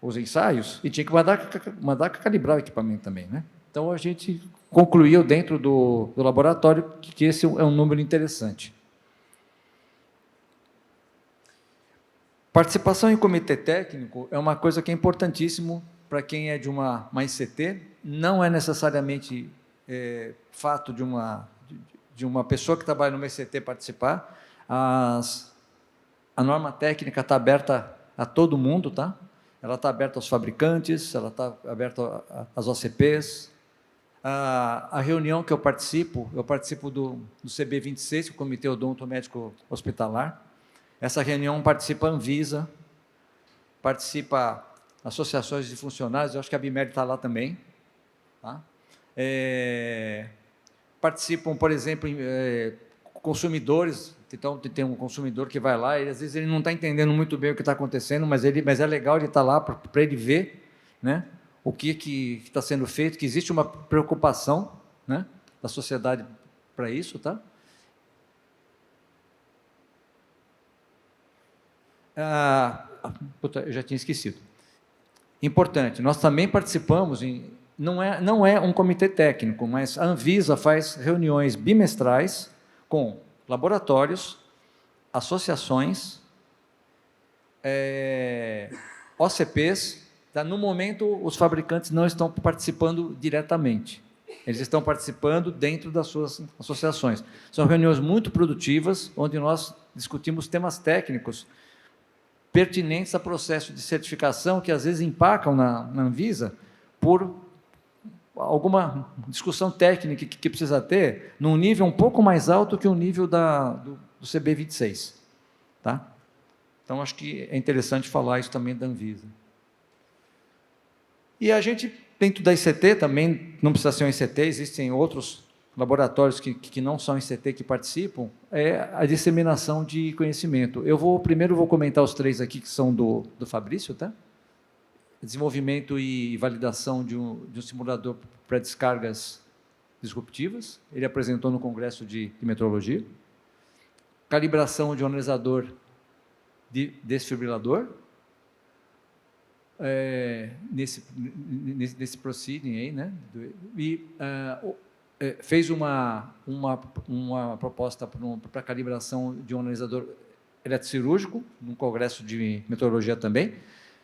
os ensaios e tinha que mandar calibrar o equipamento também, né? Então, a gente concluiu dentro do laboratório que esse é um número interessante. Participação em comitê técnico é uma coisa que é importantíssimo para quem é de uma ICT. Não é necessariamente fato de uma pessoa que trabalha numa ICT participar. A norma técnica está aberta a todo mundo, tá? Ela está aberta aos fabricantes, ela está aberta às OCPs. A reunião que eu participo do CB26, o Comitê Odontomédico Hospitalar. Essa reunião participa a Anvisa, participa associações de funcionários, eu acho que a BIMED está lá também. Tá? Participam, por exemplo, consumidores. Então, tem um consumidor que vai lá e, às vezes, ele não está entendendo muito bem o que está acontecendo, mas é legal ele estar lá para ele ver, né, o que está sendo feito, que existe uma preocupação, né, da sociedade para isso. Tá? Eu já tinha esquecido. Importante, nós também participamos, não é um comitê técnico, mas a Anvisa faz reuniões bimestrais com laboratórios, associações, OCPs. Tá? No momento, os fabricantes não estão participando diretamente, eles estão participando dentro das suas associações. São reuniões muito produtivas, onde nós discutimos temas técnicos pertinentes a processo de certificação que, às vezes, empacam na Anvisa por alguma discussão técnica que precisa ter num nível um pouco mais alto que o nível do CB26. Tá? Então, acho que é interessante falar isso também da Anvisa. E a gente, dentro da ICT, também não precisa ser um ICT, existem outros laboratórios que não são ICT que participam, é a disseminação de conhecimento. Primeiro vou comentar os 3 aqui que são do Fabrício, tá? Desenvolvimento e validação de um simulador para descargas disruptivas, ele apresentou no Congresso de Metrologia. Calibração de um analisador de desfibrilador, nesse proceeding aí, né? E fez uma proposta para calibração de um analisador eletrocirúrgico, num congresso de metrologia também.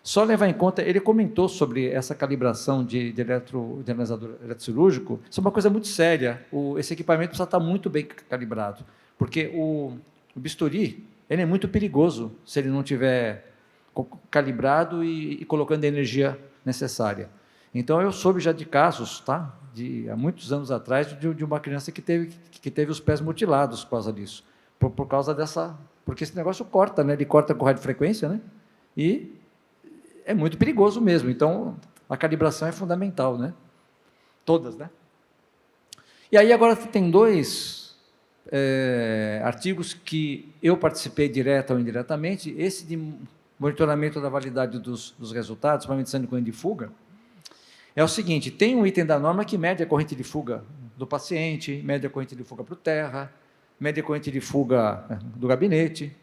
Só levar em conta, ele comentou sobre essa calibração de analisador eletrocirúrgico, isso é uma coisa muito séria. Esse equipamento precisa estar muito bem calibrado, porque o bisturi ele é muito perigoso se ele não tiver calibrado e colocando a energia necessária. Então, eu soube já de casos, tá? Há muitos anos atrás, de uma criança que teve os pés mutilados por causa disso, por causa dessa... Porque esse negócio corta, né? Ele corta com radiofrequência, né? E é muito perigoso mesmo. Então, a calibração é fundamental, né? Todas, né? E aí, agora, tem 2 artigos que eu participei direta ou indiretamente. Esse de monitoramento da validade dos resultados para medição de corrente de fuga. É o seguinte, tem um item da norma que mede a corrente de fuga do paciente, mede a corrente de fuga para o terra, mede a corrente de fuga do gabinete.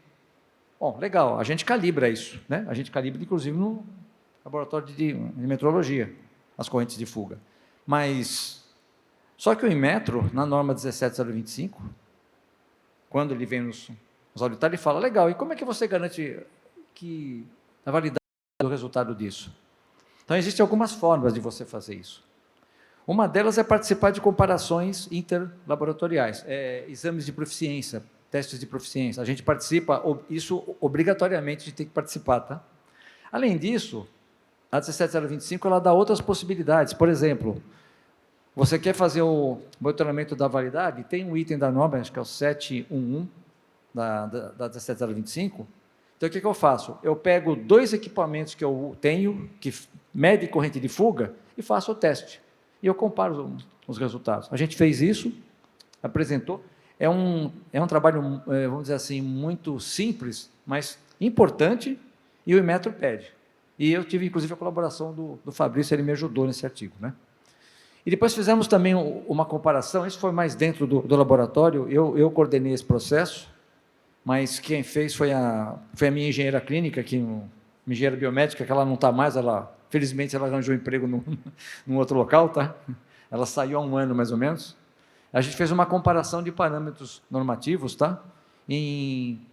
Bom, legal, a gente calibra isso, né? A gente calibra, inclusive, no laboratório de metrologia, as correntes de fuga. Mas, só que o Inmetro, na norma 17025, quando ele vem nos auditar, ele fala, legal, e como é que você garante que a validade do resultado disso? Então, existem algumas formas de você fazer isso. Uma delas é participar de comparações interlaboratoriais, exames de proficiência, testes de proficiência. A gente participa, isso obrigatoriamente a gente tem que participar. Tá? Além disso, a 17025 ela dá outras possibilidades. Por exemplo, você quer fazer o monitoramento da validade, tem um item da norma, acho que é o 711 da 17025. Então, o que eu faço? Eu pego 2 equipamentos que eu tenho, que medem corrente de fuga, e faço o teste. E eu comparo os resultados. A gente fez isso, apresentou. É um trabalho, vamos dizer assim, muito simples, mas importante, e o Inmetro pede. E eu tive, inclusive, a colaboração do Fabrício, ele me ajudou nesse artigo, né? E depois fizemos também uma comparação, isso foi mais dentro do laboratório, eu coordenei esse processo, mas quem fez foi a minha engenheira clínica, minha engenheira biomédica, que ela não está mais, felizmente ela arranjou emprego num outro local, tá? Ela saiu há 1 ano, mais ou menos. A gente fez uma comparação de parâmetros normativos, tá?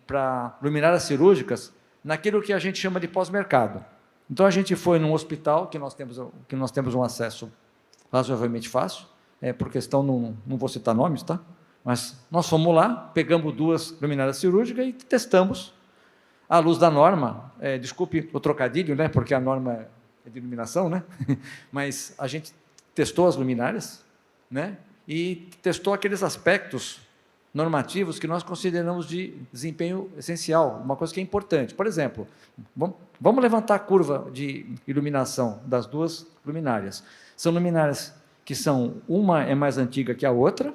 Para luminárias cirúrgicas, naquilo que a gente chama de pós-mercado. Então, a gente foi num hospital, que nós temos um acesso razoavelmente fácil, por questão, não vou citar nomes, tá? Mas nós fomos lá, pegamos 2 luminárias cirúrgicas e testamos à luz da norma. Desculpe o trocadilho, né? Porque a norma é de iluminação, né? Mas a gente testou as luminárias, né? E testou aqueles aspectos normativos que nós consideramos de desempenho essencial, uma coisa que é importante. Por exemplo, vamos levantar a curva de iluminação das 2 luminárias. São luminárias que uma é mais antiga que a outra,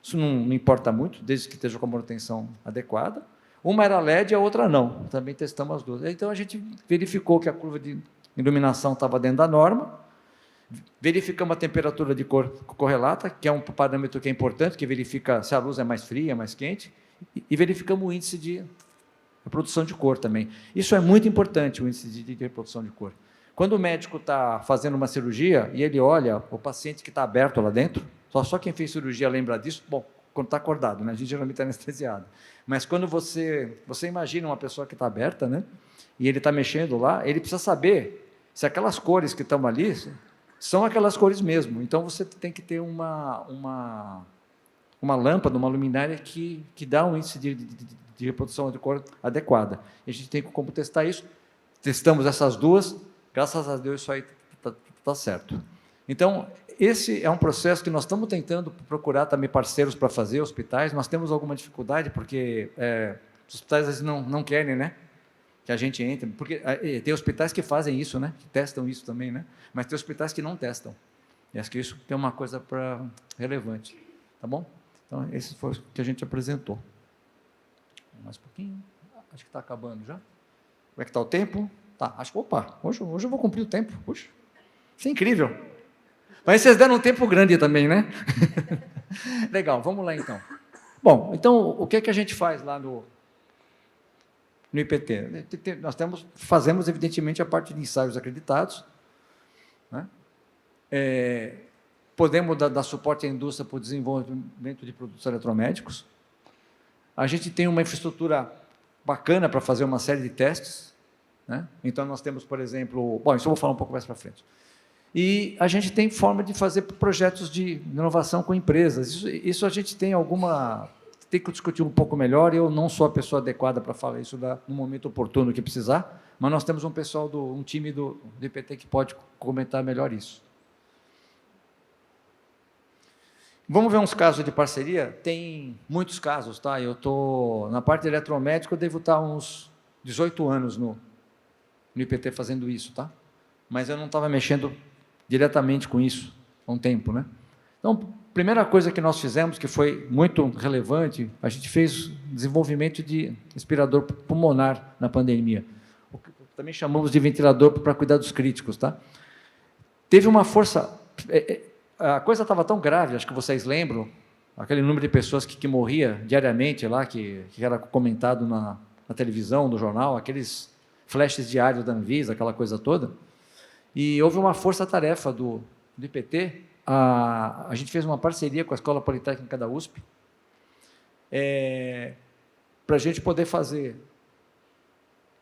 isso não importa muito, desde que esteja com a manutenção adequada. Uma era LED e a outra não, também testamos as 2. Então, a gente verificou que a curva de iluminação estava dentro da norma, verificamos a temperatura de cor correlata, que é um parâmetro que é importante, que verifica se a luz é mais fria, mais quente, e verificamos o índice de reprodução de cor também. Isso é muito importante, o índice de reprodução de cor. Quando o médico está fazendo uma cirurgia e ele olha o paciente que está aberto lá dentro, só quem fez cirurgia lembra disso, bom, quando está acordado, né? A gente geralmente está anestesiado. Mas quando você imagina uma pessoa que está aberta, né? E ele está mexendo lá, ele precisa saber se aquelas cores que estão ali são aquelas cores mesmo. Então, você tem que ter uma lâmpada, uma luminária que dá um índice de reprodução de cor adequada. E a gente tem como testar isso. Testamos essas 2, graças a Deus isso aí está certo. Então, esse é um processo que nós estamos tentando procurar também parceiros para fazer, hospitais. Nós temos alguma dificuldade, porque os hospitais às vezes não querem, né? Que a gente entre, porque tem hospitais que fazem isso, né? Que testam isso também, né? Mas tem hospitais que não testam. E acho que isso tem uma coisa relevante. Tá bom? Então, esse foi o que a gente apresentou. Mais um pouquinho. Acho que está acabando já. Como é que está o tempo? Tá, acho que, hoje eu vou cumprir o tempo. Puxa, isso é incrível. Mas vocês deram um tempo grande também, né? Legal, vamos lá então. Bom, então, o que a gente faz lá no IPT? Nós fazemos, evidentemente, a parte de ensaios acreditados, né? Podemos dar suporte à indústria para o desenvolvimento de produtos eletromédicos. A gente tem uma infraestrutura bacana para fazer uma série de testes, né? Então, nós temos, por exemplo... Bom, isso eu vou falar um pouco mais para frente. E a gente tem forma de fazer projetos de inovação com empresas. Isso a gente tem que discutir um pouco melhor. Eu não sou a pessoa adequada para falar isso no momento oportuno que precisar, mas nós temos um time do IPT que pode comentar melhor isso. Vamos ver uns casos de parceria? Tem muitos casos, tá? Eu estou na parte de eletromédica, eu devo estar uns 18 anos no IPT fazendo isso, tá? Mas eu não estava mexendo diretamente com isso há um tempo, né? Então, primeira coisa que nós fizemos, que foi muito relevante, a gente fez desenvolvimento de respirador pulmonar na pandemia. O que também chamamos de ventilador para cuidar dos críticos, tá? Teve uma força... A coisa estava tão grave, acho que vocês lembram, aquele número de pessoas que morria diariamente lá, que era comentado na televisão, no jornal, aqueles flashes diários da Anvisa, aquela coisa toda. E houve uma força-tarefa do IPT, a gente fez uma parceria com a Escola Politécnica da USP, para a gente poder fazer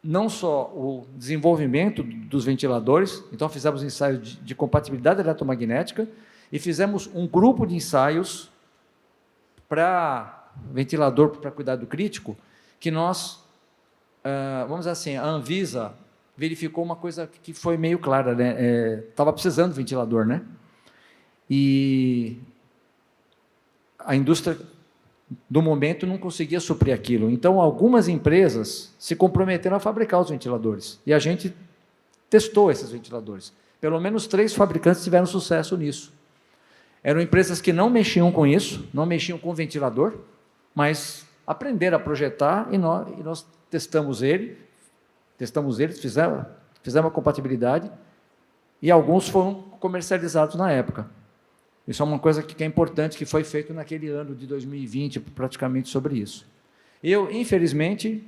não só o desenvolvimento dos ventiladores, então fizemos ensaios de compatibilidade eletromagnética e fizemos um grupo de ensaios para ventilador para cuidado crítico, que nós, vamos dizer assim, a Anvisa verificou uma coisa que foi meio clara, né? Estava precisando de ventilador, né? E a indústria do momento não conseguia suprir aquilo. Então, algumas empresas se comprometeram a fabricar os ventiladores. E a gente testou esses ventiladores. Pelo menos 3 fabricantes tiveram sucesso nisso. Eram empresas que não mexiam com isso, não mexiam com ventilador, mas aprenderam a projetar e nós testamos eles, fizemos a compatibilidade e alguns foram comercializados na época. Isso é uma coisa que é importante, que foi feito naquele ano de 2020, praticamente sobre isso. Infelizmente,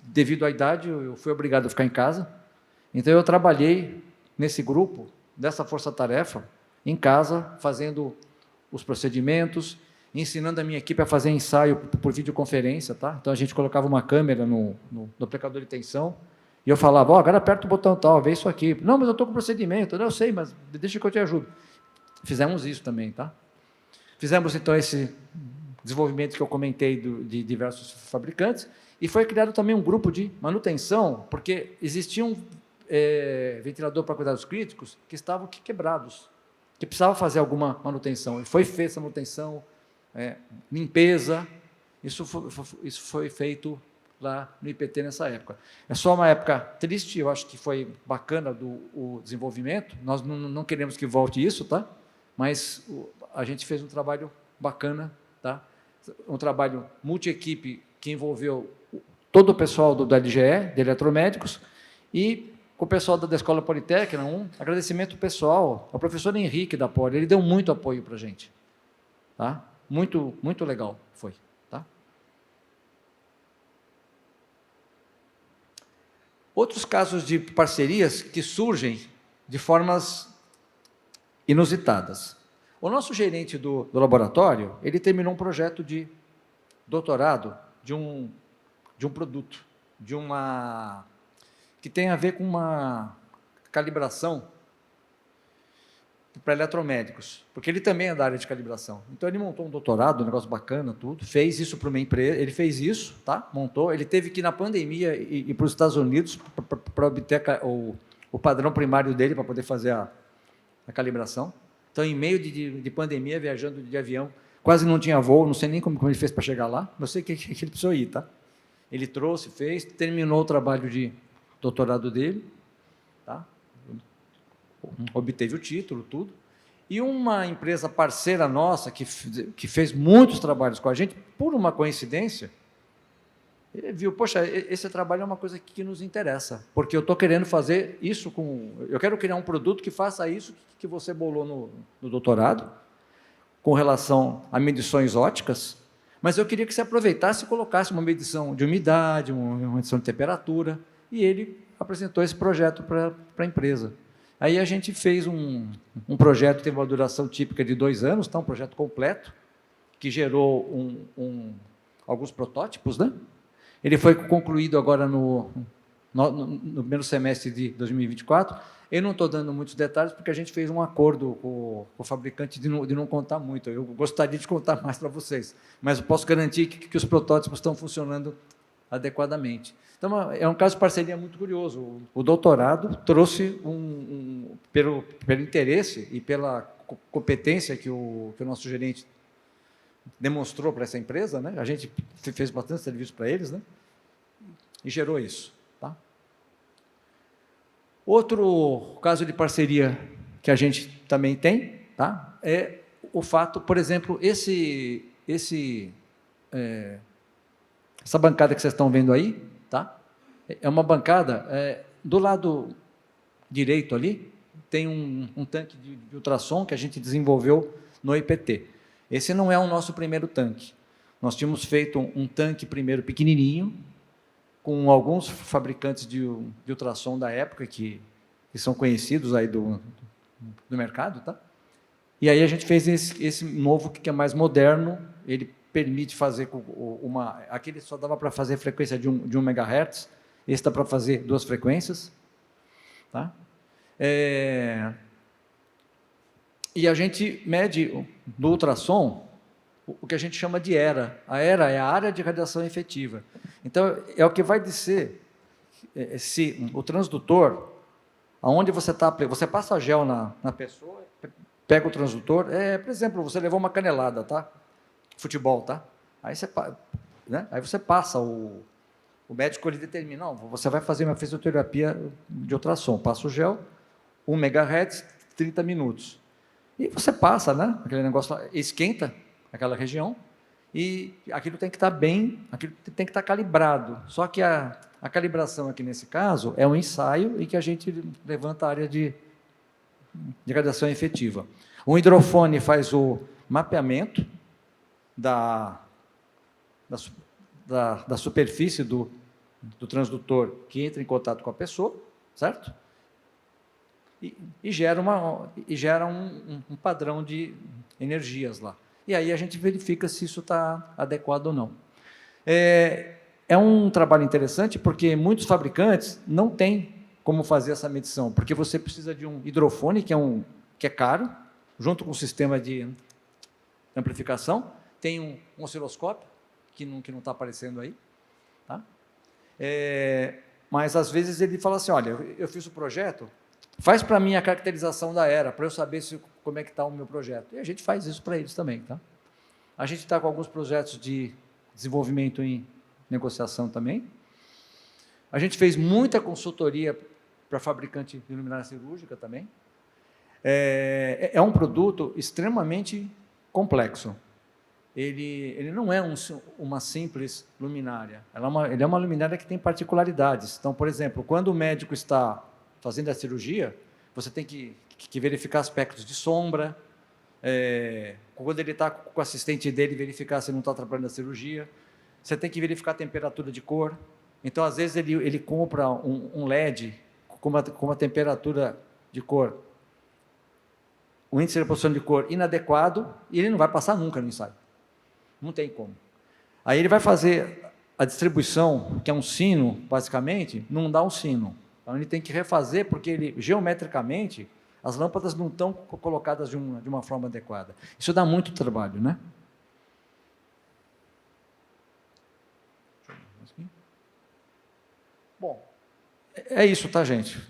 devido à idade, eu fui obrigado a ficar em casa, então eu trabalhei nesse grupo, dessa força-tarefa, em casa, fazendo os procedimentos, ensinando a minha equipe a fazer ensaio por videoconferência, tá? Então a gente colocava uma câmera no aplicador de tensão e eu falava, agora aperta o botão tal, vê isso aqui. Não, mas eu estou com procedimento. Não, eu sei, mas deixa que eu te ajudo. Fizemos isso também, tá? Fizemos, então, esse desenvolvimento que eu comentei de diversos fabricantes e foi criado também um grupo de manutenção, porque existia um ventilador para cuidados críticos que estavam quebrados, que precisava fazer alguma manutenção. E foi feita essa manutenção, limpeza, isso foi feito lá no IPT nessa época. É só uma época triste, eu acho que foi bacana o desenvolvimento, nós não queremos que volte isso, tá? Mas a gente fez um trabalho bacana, tá? Um trabalho multi-equipe que envolveu todo o pessoal do LGE, de eletromédicos, e com o pessoal da Escola Politécnica, agradecimento pessoal ao professor Henrique da Poli, ele deu muito apoio para a gente. Tá? Muito, muito legal foi. Tá? Outros casos de parcerias que surgem de formas inusitadas. O nosso gerente do laboratório, ele terminou um projeto de doutorado de um produto, que tem a ver com uma calibração para eletromédicos, porque ele também é da área de calibração. Então, ele montou um doutorado, um negócio bacana, tudo, fez isso para uma empresa, ele fez isso, tá? Montou, ele teve que ir na pandemia e para os Estados Unidos para obter o padrão primário dele, para poder fazer a calibração. Então, em meio de pandemia, viajando de avião, quase não tinha voo, não sei nem como ele fez para chegar lá, não sei o que ele precisou ir, tá? Ele trouxe, fez, terminou o trabalho de doutorado dele, tá? Obteve o título, tudo. E uma empresa parceira nossa, que fez muitos trabalhos com a gente, por uma coincidência, ele viu, poxa, esse trabalho é uma coisa que nos interessa, porque eu estou querendo fazer isso eu quero criar um produto que faça isso que você bolou no doutorado, com relação a medições óticas, mas eu queria que você aproveitasse e colocasse uma medição de umidade, uma medição de temperatura, e ele apresentou esse projeto para a empresa. Aí a gente fez um projeto que teve uma duração típica de 2 anos, tá? Um projeto completo, que gerou alguns protótipos, né? Ele foi concluído agora no primeiro semestre de 2024. Eu não estou dando muitos detalhes, porque a gente fez um acordo com o fabricante de não contar muito. Eu gostaria de contar mais para vocês, mas eu posso garantir que os protótipos estão funcionando adequadamente. Então, é um caso de parceria muito curioso. O doutorado trouxe, pelo interesse e pela competência que o nosso gerente demonstrou para essa empresa, né? A gente fez bastante serviço para eles, né? E gerou isso. Tá? Outro caso de parceria que a gente também tem, tá? É o fato, por exemplo, essa bancada que vocês estão vendo aí, tá? É uma bancada, do lado direito ali, tem um tanque de ultrassom que a gente desenvolveu no IPT. Esse não é o nosso primeiro tanque. Nós tínhamos feito um tanque primeiro pequenininho, com alguns fabricantes de ultrassom da época, que são conhecidos aí do mercado, tá? E aí a gente fez esse novo, que é mais moderno, ele permite fazer aquele só dava para fazer frequência de 1 MHz, esse dá para fazer 2 frequências, tá? E a gente mede no ultrassom o que a gente chama de ERA. A ERA é a área de radiação efetiva. Então, é o que vai dizer se o transdutor, aonde você passa gel na pessoa, pega o transdutor, por exemplo, você levou uma canelada, tá? futebol, tá? Aí você, né? Aí você passa, o médico ele determina, não, você vai fazer uma fisioterapia de ultrassom, passa o gel, 1 MHz, 30 minutos. E você passa, né? Aquele negócio lá, esquenta aquela região, e aquilo tem que estar bem, aquilo tem que estar calibrado. Só que a calibração aqui nesse caso é um ensaio em que a gente levanta a área de radiação efetiva. O hidrofone faz o mapeamento da superfície do transdutor que entra em contato com a pessoa, certo? E gera um padrão de energias lá. E aí a gente verifica se isso está adequado ou não. É um trabalho interessante porque muitos fabricantes não têm como fazer essa medição, porque você precisa de um hidrofone, que é caro, junto com o sistema de amplificação, tem um osciloscópio, que não está aparecendo aí, tá? Mas, às vezes, ele fala assim, olha, eu fiz o projeto, faz para mim a caracterização da ERA, para eu saber como é que está o meu projeto. E a gente faz isso para eles também, tá? A gente está com alguns projetos de desenvolvimento em negociação também. A gente fez muita consultoria para fabricante de luminária cirúrgica também. É um produto extremamente complexo. Ele não é uma simples luminária. Ele é uma luminária que tem particularidades. Então, por exemplo, quando o médico está fazendo a cirurgia, você tem que verificar aspectos de sombra. Quando ele está com o assistente dele, verificar se não está atrapalhando a cirurgia. Você tem que verificar a temperatura de cor. Então, às vezes, ele compra um LED com uma temperatura de cor, um índice de reposição de cor inadequado, e ele não vai passar nunca no ensaio. Não tem como. Aí ele vai fazer a distribuição, que é um sino, basicamente, não dá um sino. Então, ele tem que refazer, porque geometricamente, as lâmpadas não estão colocadas de uma forma adequada. Isso dá muito trabalho, né? Bom, é isso, tá, gente?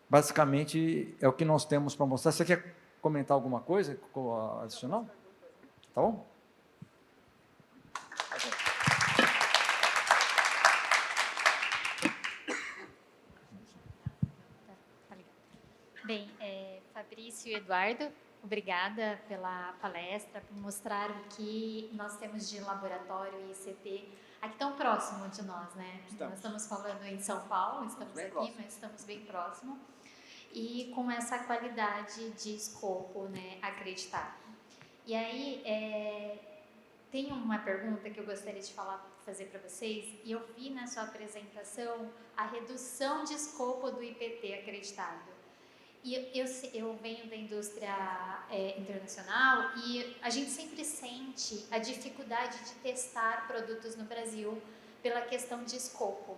Basicamente, é o que nós temos para mostrar. Você quer comentar alguma coisa adicional? Tá bom? Bem, Fabrício e Eduardo, obrigada pela palestra, por mostrar o que nós temos de laboratório e ICT aqui tão próximo de nós, né? Nós estamos falando em São Paulo, estamos aqui, próximo. Mas estamos bem próximo. E com essa qualidade de escopo, né, acreditado. E aí, tem uma pergunta que eu gostaria de fazer para vocês, e eu vi na sua apresentação a redução de escopo do IPT acreditado. E eu venho da indústria internacional e a gente sempre sente a dificuldade de testar produtos no Brasil pela questão de escopo.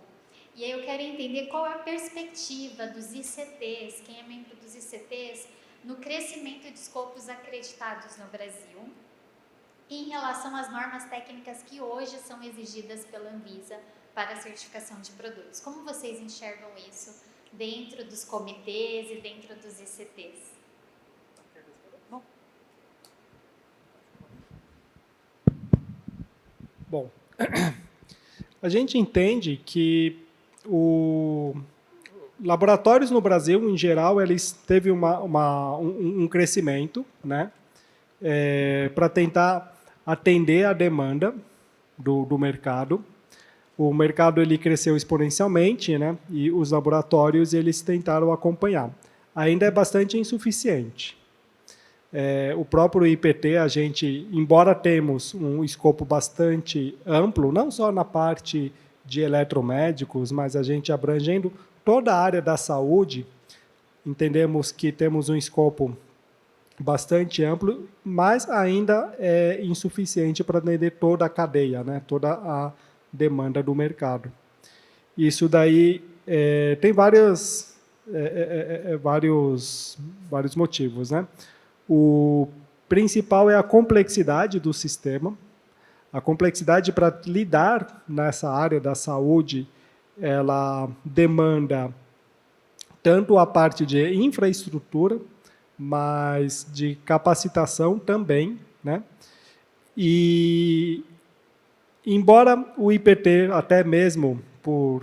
E aí eu quero entender qual é a perspectiva dos ICTs, quem é membro dos ICTs, no crescimento de escopos acreditados no Brasil, em relação às normas técnicas que hoje são exigidas pela Anvisa para a certificação de produtos. Como vocês enxergam isso dentro dos comitês e dentro dos ICTs? Bom, a gente entende que laboratórios no Brasil, em geral, eles teve um crescimento, né, para tentar atender a demanda do mercado. O mercado ele cresceu exponencialmente, né, e os laboratórios eles tentaram acompanhar. Ainda é bastante insuficiente. O próprio IPT, a gente, embora temos um escopo bastante amplo, não só na parte de eletromédicos, mas a gente abrangendo toda a área da saúde, entendemos que temos um escopo bastante amplo, mas ainda é insuficiente para atender toda a cadeia, né, toda a demanda do mercado. Isso daí tem vários motivos, né? O principal é a complexidade do sistema. A complexidade para lidar nessa área da saúde, ela demanda tanto a parte de infraestrutura, mas de capacitação também, né? E, embora o IPT, até mesmo por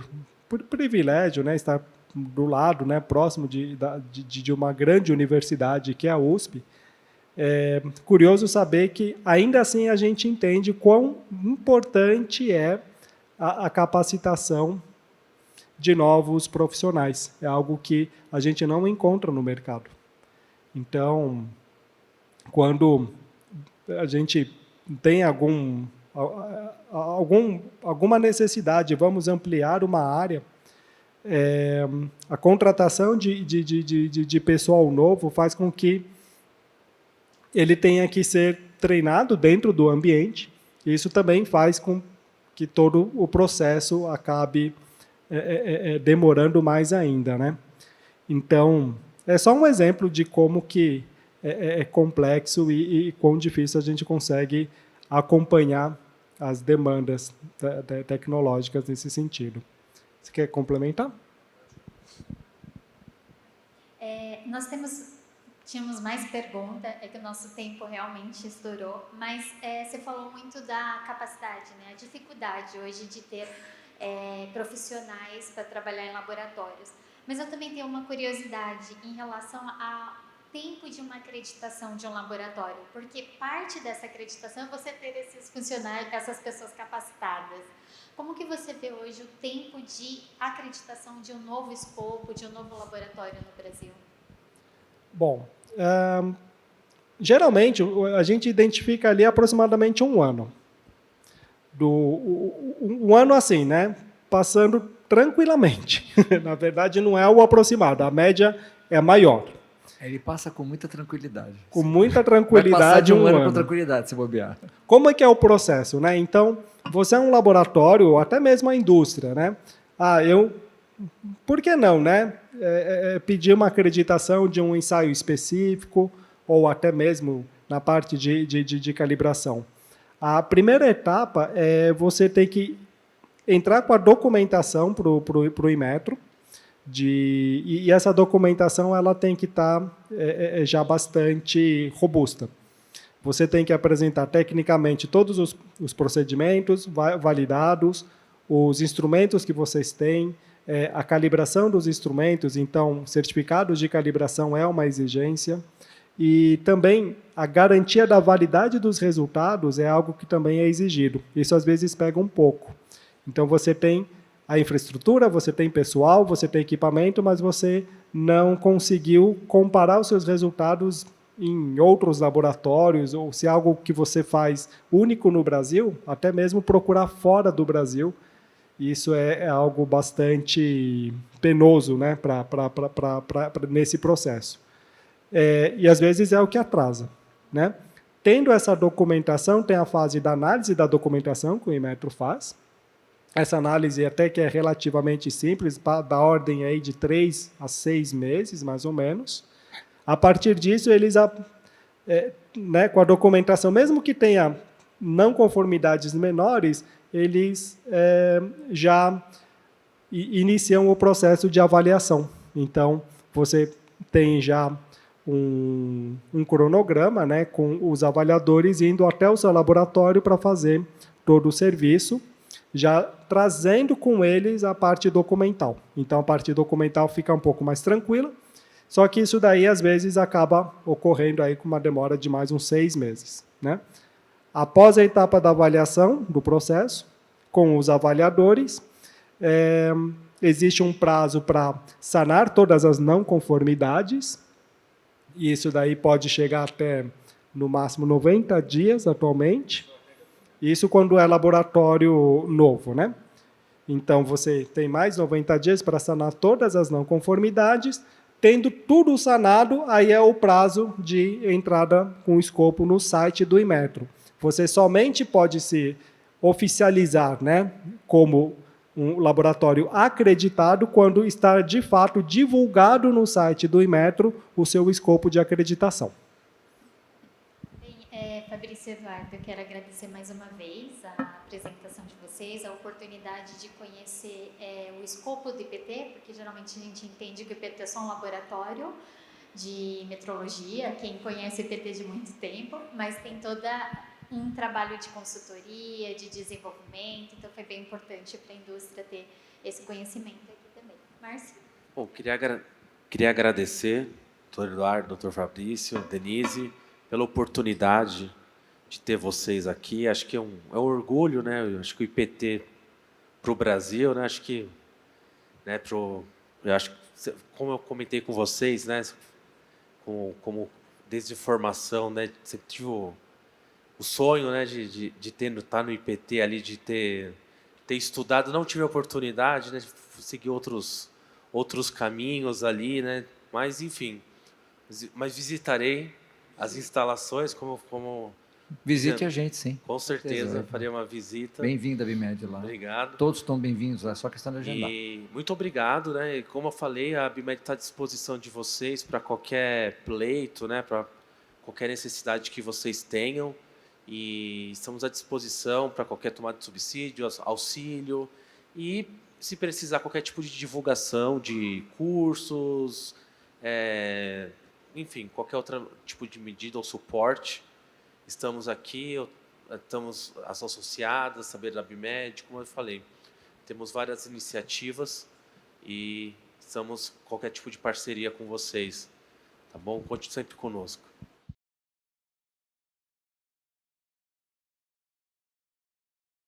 privilégio, né, estar do lado, né, próximo de uma grande universidade, que é a USP, é curioso saber que, ainda assim, a gente entende quão importante é a capacitação de novos profissionais. É algo que a gente não encontra no mercado. Então, quando a gente tem alguma necessidade, vamos ampliar uma área, a contratação de pessoal novo faz com que ele tenha que ser treinado dentro do ambiente. Isso também faz com que todo o processo acabe demorando mais ainda, né? Então, é só um exemplo de como que é complexo e quão difícil a gente consegue acompanhar as demandas tecnológicas nesse sentido. Você quer complementar? Nós tínhamos mais pergunta, é que o nosso tempo realmente estourou, mas você falou muito da capacidade, né? A dificuldade hoje de ter profissionais para trabalhar em laboratórios. Mas eu também tenho uma curiosidade em relação ao tempo de uma acreditação de um laboratório, porque parte dessa acreditação é você ter esses funcionários, essas pessoas capacitadas. Como que você vê hoje o tempo de acreditação de um novo escopo, de um novo laboratório no Brasil? Bom, geralmente a gente identifica ali aproximadamente um ano. Um ano assim, né? Passando tranquilamente. Na verdade, não é o aproximado, a média é maior. Ele passa com muita tranquilidade. Com muita tranquilidade. Vai passar de um ano com tranquilidade, se bobear. Como é que é o processo, né? Então, você é um laboratório, ou até mesmo a indústria, né? Por que não, né? Pedir uma acreditação de um ensaio específico, ou até mesmo na parte de calibração. A primeira etapa é você ter que entrar com a documentação para o Inmetro, e essa documentação ela tem que estar já bastante robusta. Você tem que apresentar tecnicamente todos os procedimentos validados, os instrumentos que vocês têm, a calibração dos instrumentos, então, certificados de calibração é uma exigência, e também a garantia da validade dos resultados é algo que também é exigido. Isso, às vezes, pega um pouco. Então, você tem a infraestrutura, você tem pessoal, você tem equipamento, mas você não conseguiu comparar os seus resultados em outros laboratórios, ou se é algo que você faz único no Brasil, até mesmo procurar fora do Brasil. Isso é algo bastante penoso, né, nesse processo. E, às vezes, é o que atrasa, né? Tendo essa documentação, tem a fase da análise da documentação que o Inmetro faz. Essa análise até que é relativamente simples, da ordem aí de 3 a 6 meses, mais ou menos. A partir disso, eles, né, com a documentação, mesmo que tenha não conformidades menores, eles já iniciam o processo de avaliação. Então, você tem já um cronograma, né, com os avaliadores indo até o seu laboratório para fazer todo o serviço, já trazendo com eles a parte documental. Então, a parte documental fica um pouco mais tranquila, só que isso daí, às vezes, acaba ocorrendo aí com uma demora de mais uns 6 meses. Né? Após a etapa da avaliação do processo, com os avaliadores, existe um prazo para sanar todas as não conformidades, e isso daí pode chegar até, no máximo, 90 dias atualmente. Isso quando é laboratório novo, né? Então, você tem mais 90 dias para sanar todas as não conformidades. Tendo tudo sanado, aí é o prazo de entrada com o escopo no site do Inmetro. Você somente pode se oficializar, né, como um laboratório acreditado quando está, de fato, divulgado no site do Inmetro o seu escopo de acreditação. Fabrício e Eduardo, eu quero agradecer mais uma vez a apresentação de vocês, a oportunidade de conhecer o escopo do IPT, porque geralmente a gente entende que o IPT é só um laboratório de metrologia, quem conhece o IPT de muito tempo, mas tem toda um trabalho de consultoria, de desenvolvimento, então foi bem importante para a indústria ter esse conhecimento aqui também. Márcio? Bom, queria agradecer, doutor Eduardo, doutor Fabrício, Denise, pela oportunidade de ter vocês aqui. Acho que é um orgulho, né? Eu acho que o IPT para o Brasil, né? Acho que, né? Eu acho que, como eu comentei com vocês, né? Como desde formação, né? Sempre tive o sonho, né? De estar no IPT ali, de ter estudado. Não tive a oportunidade, né? De seguir outros caminhos ali, né? Mas enfim, mas visitarei as instalações como Visite a gente, sim. com certeza, Vai. farei uma visita. Bem-vindo à Bimed lá. Obrigado. Todos estão bem-vindos, é só questão de agendar. E muito obrigado, né? E como eu falei, a Bimed está à disposição de vocês para qualquer pleito, né? Para qualquer necessidade que vocês tenham. E estamos à disposição para qualquer tomada de subsídio, auxílio. E se precisar qualquer tipo de divulgação de cursos, enfim, qualquer outro tipo de medida ou suporte, estamos aqui, estamos as associadas, Saber da Bimed, como eu falei. Temos várias iniciativas e estamos qualquer tipo de parceria com vocês. Tá bom? Conte sempre conosco.